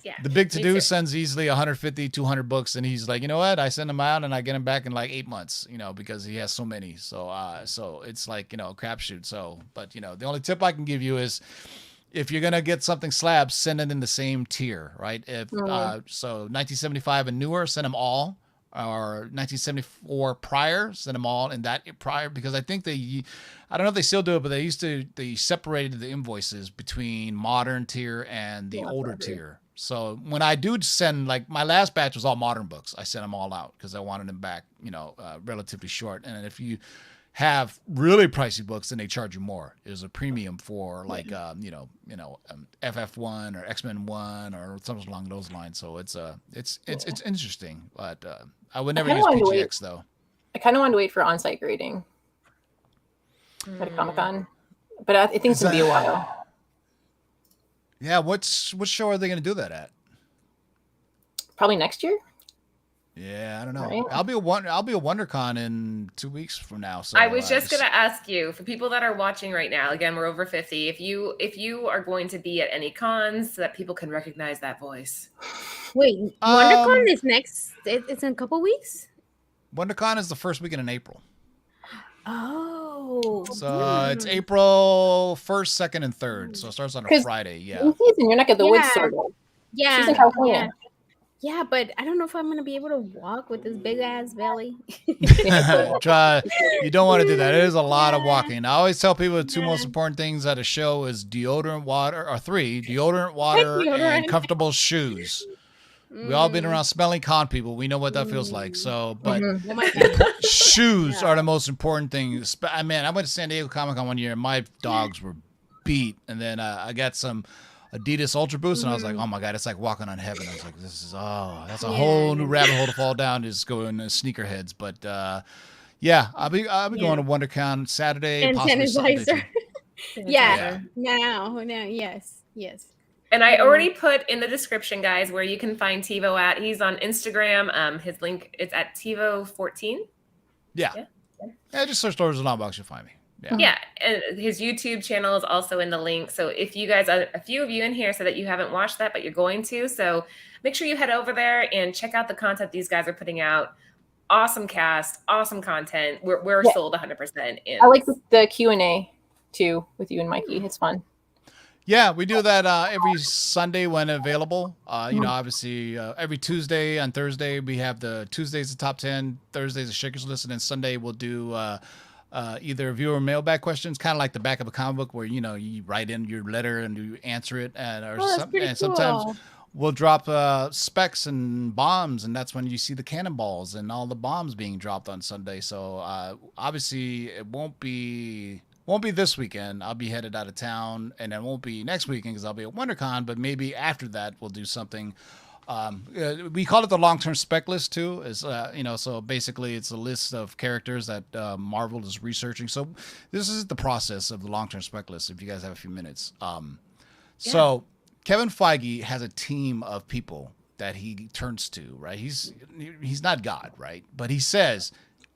[SPEAKER 1] Yeah.
[SPEAKER 2] The Big To
[SPEAKER 1] me
[SPEAKER 2] Do
[SPEAKER 1] too.
[SPEAKER 2] sends easily 150, 200 books, and he's like, you know what? I send them out and I get them back in like 8 months, because he has so many. So it's like, a crapshoot. So, but the only tip I can give you is if you're gonna get something slab, send it in the same tier, right? If so, 1975 and newer, send them all. Or 1974 prior, send them all in that prior, because I think I don't know if they still do it, but they separated the invoices between modern tier and the older tier. So when I do send, like my last batch was all modern books, I sent them all out because I wanted them back, relatively short. And if you have really pricey books, then they charge you more. There's a premium for like FF1 or X-Men 1 or something along those lines. So it's interesting, but I would never use PGX though.
[SPEAKER 4] I kind of wanted to wait for on-site grading at a Comic-Con, but I think it's gonna be a while.
[SPEAKER 2] Yeah, what show are they going to do that at?
[SPEAKER 4] Probably next year.
[SPEAKER 2] Yeah, I don't know.
[SPEAKER 4] Right.
[SPEAKER 2] I'll be a WonderCon in 2 weeks from now. So
[SPEAKER 1] I was just gonna ask you, for people that are watching right now, again, we're over 50. If you are going to be at any cons, so that people can recognize that voice.
[SPEAKER 3] Wait, WonderCon is next. It's in a couple weeks.
[SPEAKER 2] WonderCon is the first weekend in April.
[SPEAKER 3] Oh,
[SPEAKER 2] so it's April 1st, 2nd, and 3rd. So it starts on a Friday. Yeah.
[SPEAKER 4] In season, you're not getting the wood sorted.
[SPEAKER 3] Yeah.
[SPEAKER 4] She's in California.
[SPEAKER 3] Yeah, but I don't know if I'm gonna be able to walk with this big ass belly.
[SPEAKER 2] Try. You don't want to do that. It is a lot of walking. I always tell people the two most important things at a show is deodorant, water, or three: deodorant, water, and comfortable shoes. We all been around smelly con people. We know what that feels like. So, but shoes are the most important thing. Man, I went to San Diego Comic-Con one year and my dogs were beat. And then I got some Adidas Ultra Boost and I was like, oh my God, it's like walking on heaven. I was like, that's a whole new rabbit hole to fall down, just go in sneakerheads. But yeah, I'll be going to WonderCon Saturday.
[SPEAKER 3] And sanitizer.
[SPEAKER 2] Yeah.
[SPEAKER 3] No, yes.
[SPEAKER 1] And I already put in the description, guys, where you can find Tivo at. He's on Instagram. His link is at Tivo14.
[SPEAKER 2] Yeah, just search Lords of the Longbox, you'll find me.
[SPEAKER 1] Yeah, and his YouTube channel is also in the link. So if you guys, a few of you in here said that you haven't watched that, but you're going to. So make sure you head over there and check out the content these guys are putting out. Awesome cast, awesome content. We're sold 100% in.
[SPEAKER 4] I like the Q&A too with you and Mikey. It's fun.
[SPEAKER 2] Yeah, we do that every Sunday when available. Obviously every Tuesday and Thursday we have the Tuesdays the top 10, Thursdays the Shakers list, and then Sunday we'll do either viewer mailbag questions, kind of like the back of a comic book where you write in your letter and you answer it, sometimes we'll drop specs and bombs, and that's when you see the cannonballs and all the bombs being dropped on Sunday. So obviously it won't be this weekend. I'll be headed out of town, and it won't be next weekend because I'll be at WonderCon, but maybe after that we'll do something. We call it the long-term spec list too. So basically it's a list of characters that Marvel is researching. So this is the process of the long-term spec list, if you guys have a few minutes. So Kevin Feige has a team of people that he turns to, right? He's not God, right? But he says,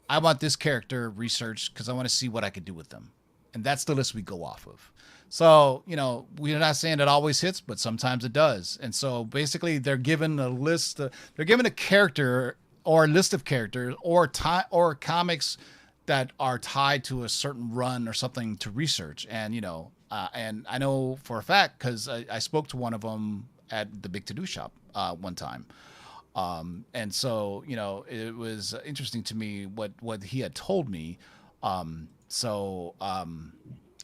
[SPEAKER 2] I want this character researched because I want to see what I could do with them. And that's the list we go off of. So, we're not saying it always hits, but sometimes it does. And so basically they're given a list, they're given a character or a list of characters or comics that are tied to a certain run or something to research. And, and I know for a fact, because I spoke to one of them at the Big To Do shop one time. And so, it was interesting to me what he had told me.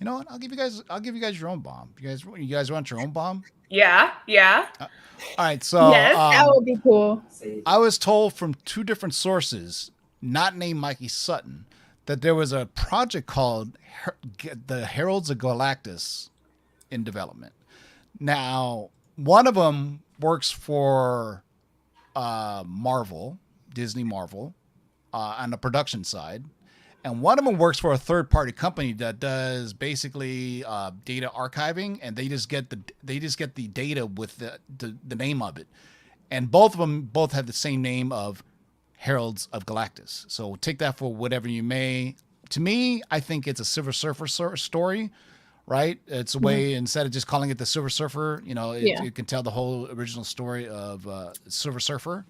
[SPEAKER 2] You know what? I'll give you guys your own bomb. You guys want your own bomb?
[SPEAKER 1] Yeah.
[SPEAKER 2] All right. So
[SPEAKER 1] yes,
[SPEAKER 3] that would be cool.
[SPEAKER 2] I was told from two different sources, not named Mikey Sutton, that there was a project called the Heralds of Galactus in development. Now, one of them works for Disney Marvel, on the production side. And one of them works for a third-party company that does basically data archiving, and they just get the data with the name of it. And both of them have the same name of Heralds of Galactus. So take that for whatever you may. To me, I think it's a Silver Surfer story, right? It's a way instead of just calling it the Silver Surfer, you know, it can tell the whole original story of Silver Surfer.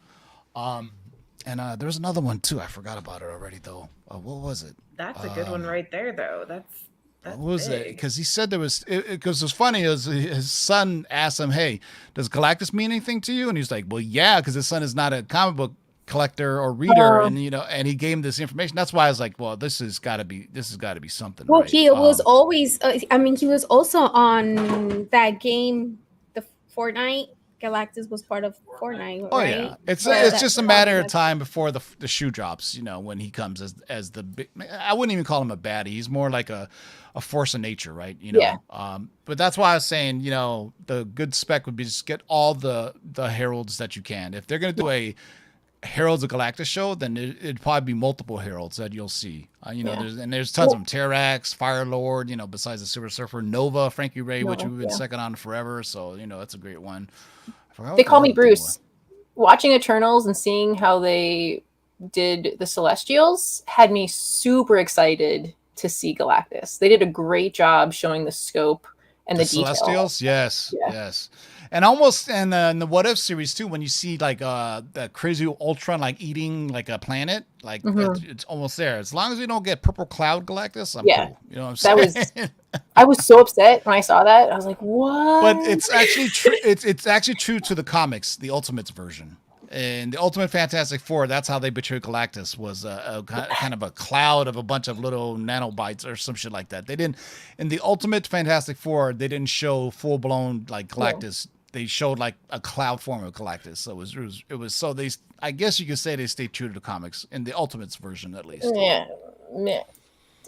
[SPEAKER 2] And there was another one too. I forgot about it already though. What was it?
[SPEAKER 1] That's a good one right there, though. That's
[SPEAKER 2] What was it?
[SPEAKER 1] big.
[SPEAKER 2] Because he said there was. Because it was funny. It was his son asked him, "Hey, does Galactus mean anything to you?" And he's like, "Well, yeah," because his son is not a comic book collector or reader, and you know, and he gave him this information. That's why I was like, "Well, this has got to be something."
[SPEAKER 3] Well,
[SPEAKER 2] right?
[SPEAKER 3] he was always. I mean, he was also on that game, the Fortnite. Galactus was part of Fortnite.
[SPEAKER 2] Oh
[SPEAKER 3] right?
[SPEAKER 2] yeah, it's
[SPEAKER 3] Yeah.
[SPEAKER 2] just a matter of time before the shoe drops. You know, when he comes as the big. I wouldn't even call him a baddie. He's more like a force of nature, right? You know.
[SPEAKER 4] Yeah.
[SPEAKER 2] But that's why I was saying, you know, the good spec would be just get all the heralds that you can. If they're gonna do a Heralds of Galactus show, then it'd probably be multiple heralds that you'll see. You know, there's tons of them. Terrax, Fire Lord. You know, besides the Silver Surfer, Nova, Frankie Ray, which we've been second on forever. So you know, that's a great one.
[SPEAKER 4] They call me Bruce. Watching Eternals and seeing how they did the Celestials had me super excited to see Galactus. They did a great job showing the scope and the detail.
[SPEAKER 2] Celestials, yes. And almost in the What If series too, when you see like that crazy Ultron like eating like a planet, like it's almost there. As long as we don't get purple cloud Galactus, I'm cool. You know what I'm saying?
[SPEAKER 4] I was so upset when I saw that. I was like, "What?"
[SPEAKER 2] But it's actually true. It's actually true to the comics, the Ultimates version. And the Ultimate Fantastic Four, that's how they betrayed Galactus, was a kind of a cloud of a bunch of little nanobites or some shit like that. They didn't, in the Ultimate Fantastic Four, they didn't show full blown like Galactus. Yeah. They showed like a cloud form of Galactus. So it was so they, I guess you could say they stayed true to the comics in the Ultimates version at least.
[SPEAKER 4] Yeah.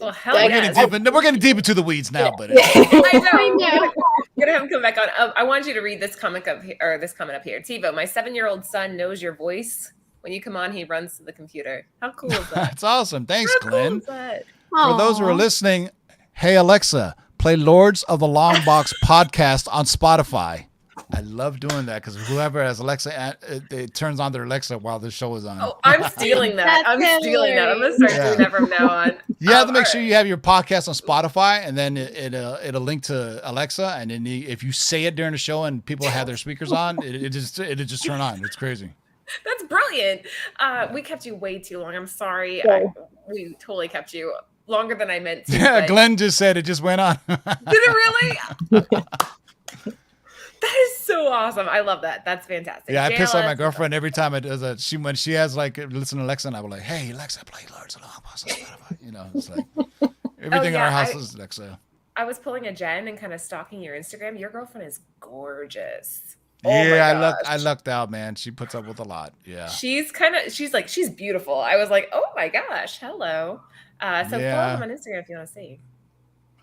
[SPEAKER 1] Well, hell yeah.
[SPEAKER 2] We're getting deep into the weeds now, but
[SPEAKER 1] I know. Gonna have him come back on. I want you to read this comic up here, or this comment up here. Tivo, my 7-year-old son knows your voice. When you come on, he runs to the computer. How cool is that?
[SPEAKER 2] That's awesome. Thanks, Glenn.
[SPEAKER 1] Cool is that?
[SPEAKER 2] For those who are listening, hey Alexa, play Lords of the Long Box podcast on Spotify. I love doing that because whoever has Alexa, it turns on their Alexa while the show is on.
[SPEAKER 1] Oh, I'm stealing that. I'm stealing that. I'm going to start doing that from now on.
[SPEAKER 2] You have to make sure you have your podcast on Spotify, and then it'll link to Alexa. And then if you say it during the show and people have their speakers on, it'll just turn on. It's crazy.
[SPEAKER 1] That's brilliant. We kept you way too long. I'm sorry. We totally kept you longer than I meant to.
[SPEAKER 2] Yeah, Glenn just said it just went on.
[SPEAKER 1] Did it really? That is so awesome. I love that. That's fantastic.
[SPEAKER 2] Yeah, I piss on my girlfriend every time it does that. When she has like listen to Alexa, and I will like, hey Alexa, play Lords of the Long Box on Spotify. You know, it's like everything in our house is Alexa.
[SPEAKER 1] I was pulling a Jen and kind of stalking your Instagram. Your girlfriend is gorgeous.
[SPEAKER 2] Yeah, I lucked out, man. She puts up with a lot. Yeah.
[SPEAKER 1] She's beautiful. I was like, oh my gosh, hello. So follow them on Instagram if you want to see.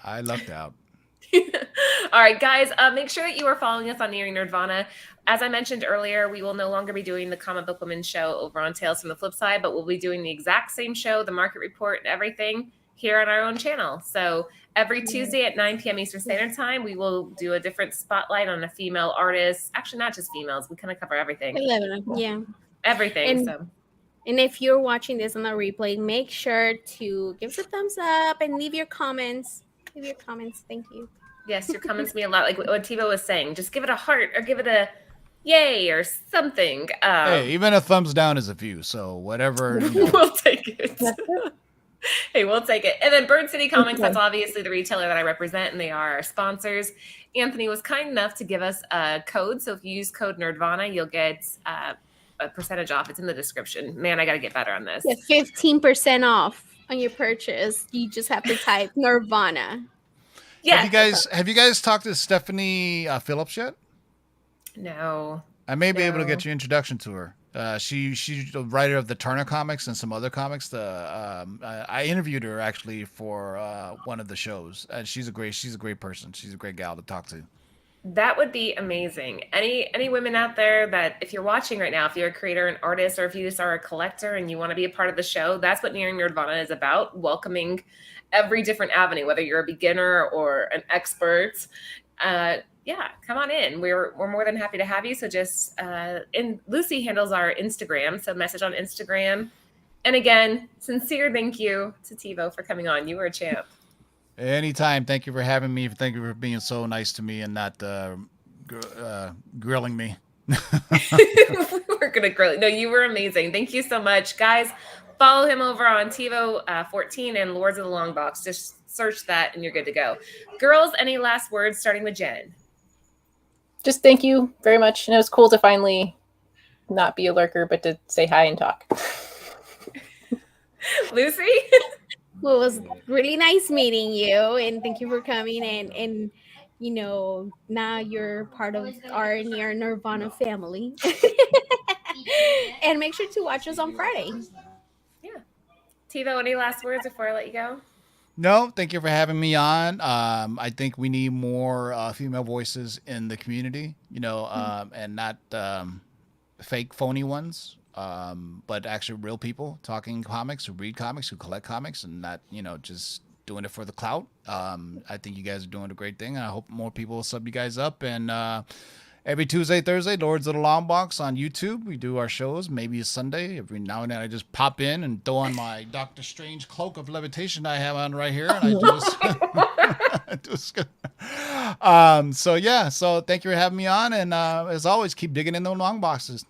[SPEAKER 2] I lucked out.
[SPEAKER 1] All right, guys, make sure that you are following us on Nearing Nerdvana. As I mentioned earlier, we will no longer be doing the Comic Book Women show over on Tales from the Flip Side, but we'll be doing the exact same show, the market report and everything here on our own channel. So every Tuesday at 9 p.m. Eastern Standard Time, we will do a different spotlight on a female artist. Actually, not just females. We kind of cover everything.
[SPEAKER 3] Yeah.
[SPEAKER 1] Everything.
[SPEAKER 3] And if you're watching this on the replay, make sure to give us a thumbs up and leave your comments. Thank you.
[SPEAKER 1] Yes, your comments mean a lot. Like what Tivo was saying, just give it a heart or give it a yay or something.
[SPEAKER 2] Hey, even a thumbs down is a view. So whatever.
[SPEAKER 1] We'll take it. Hey, we'll take it. And then Bird City Comics, that's obviously the retailer that I represent, and they are our sponsors. Anthony was kind enough to give us a code. So if you use code Nerdvana, you'll get a percentage off. It's in the description. Man, I got to get better on this.
[SPEAKER 3] Yeah, 15% off on your purchase. You just have to type Nerdvana.
[SPEAKER 1] Yeah.
[SPEAKER 2] Have you guys talked to Stephanie Phillips yet?
[SPEAKER 1] No.
[SPEAKER 2] I may be able to get your introduction to her. She's the writer of the Turner comics and some other comics. I interviewed her actually for one of the shows. She's a great person. She's a great gal to talk to.
[SPEAKER 1] That would be amazing. Any women out there that, if you're watching right now, if you're a creator, an artist, or if you just are a collector and you want to be a part of the show, that's what Nearing Nerdvana is about. Welcoming every different avenue, whether you're a beginner or an expert. Yeah, come on in. We're more than happy to have you. So just Lucy handles our Instagram, so message on Instagram. And again, sincere thank you to Tivo for coming on. You were a champ.
[SPEAKER 2] Anytime. Thank you for having me. Thank you for being so nice to me and not grilling me.
[SPEAKER 1] We were gonna grill. No, you were amazing. Thank you so much, guys. Follow him over on Tivo 14 and Lords of the Long Box. Just search that and you're good to go. Girls, any last words? Starting with Jen.
[SPEAKER 4] Just thank you very much, and it was cool to finally not be a lurker, but to say hi and talk.
[SPEAKER 1] Lucy.
[SPEAKER 3] Well, it was really nice meeting you, and thank you for coming. And you know, now you're part of our near Nerdvana family. And make sure to watch us on Friday.
[SPEAKER 1] Yeah. Tivo, any last words before I let you go?
[SPEAKER 2] No, thank you for having me on. I think we need more female voices in the community, and not fake, phony ones, but actually real people talking comics, who read comics, who collect comics, and not, just doing it for the clout. I think you guys are doing a great thing. I hope more people will sub you guys up. And every Tuesday, Thursday, Lords of the Long Box on YouTube. We do our shows. Maybe a Sunday. Every now and then I just pop in and throw on my Doctor Strange cloak of levitation I have on right here. And I just... So thank you for having me on. And as always, keep digging in those long boxes.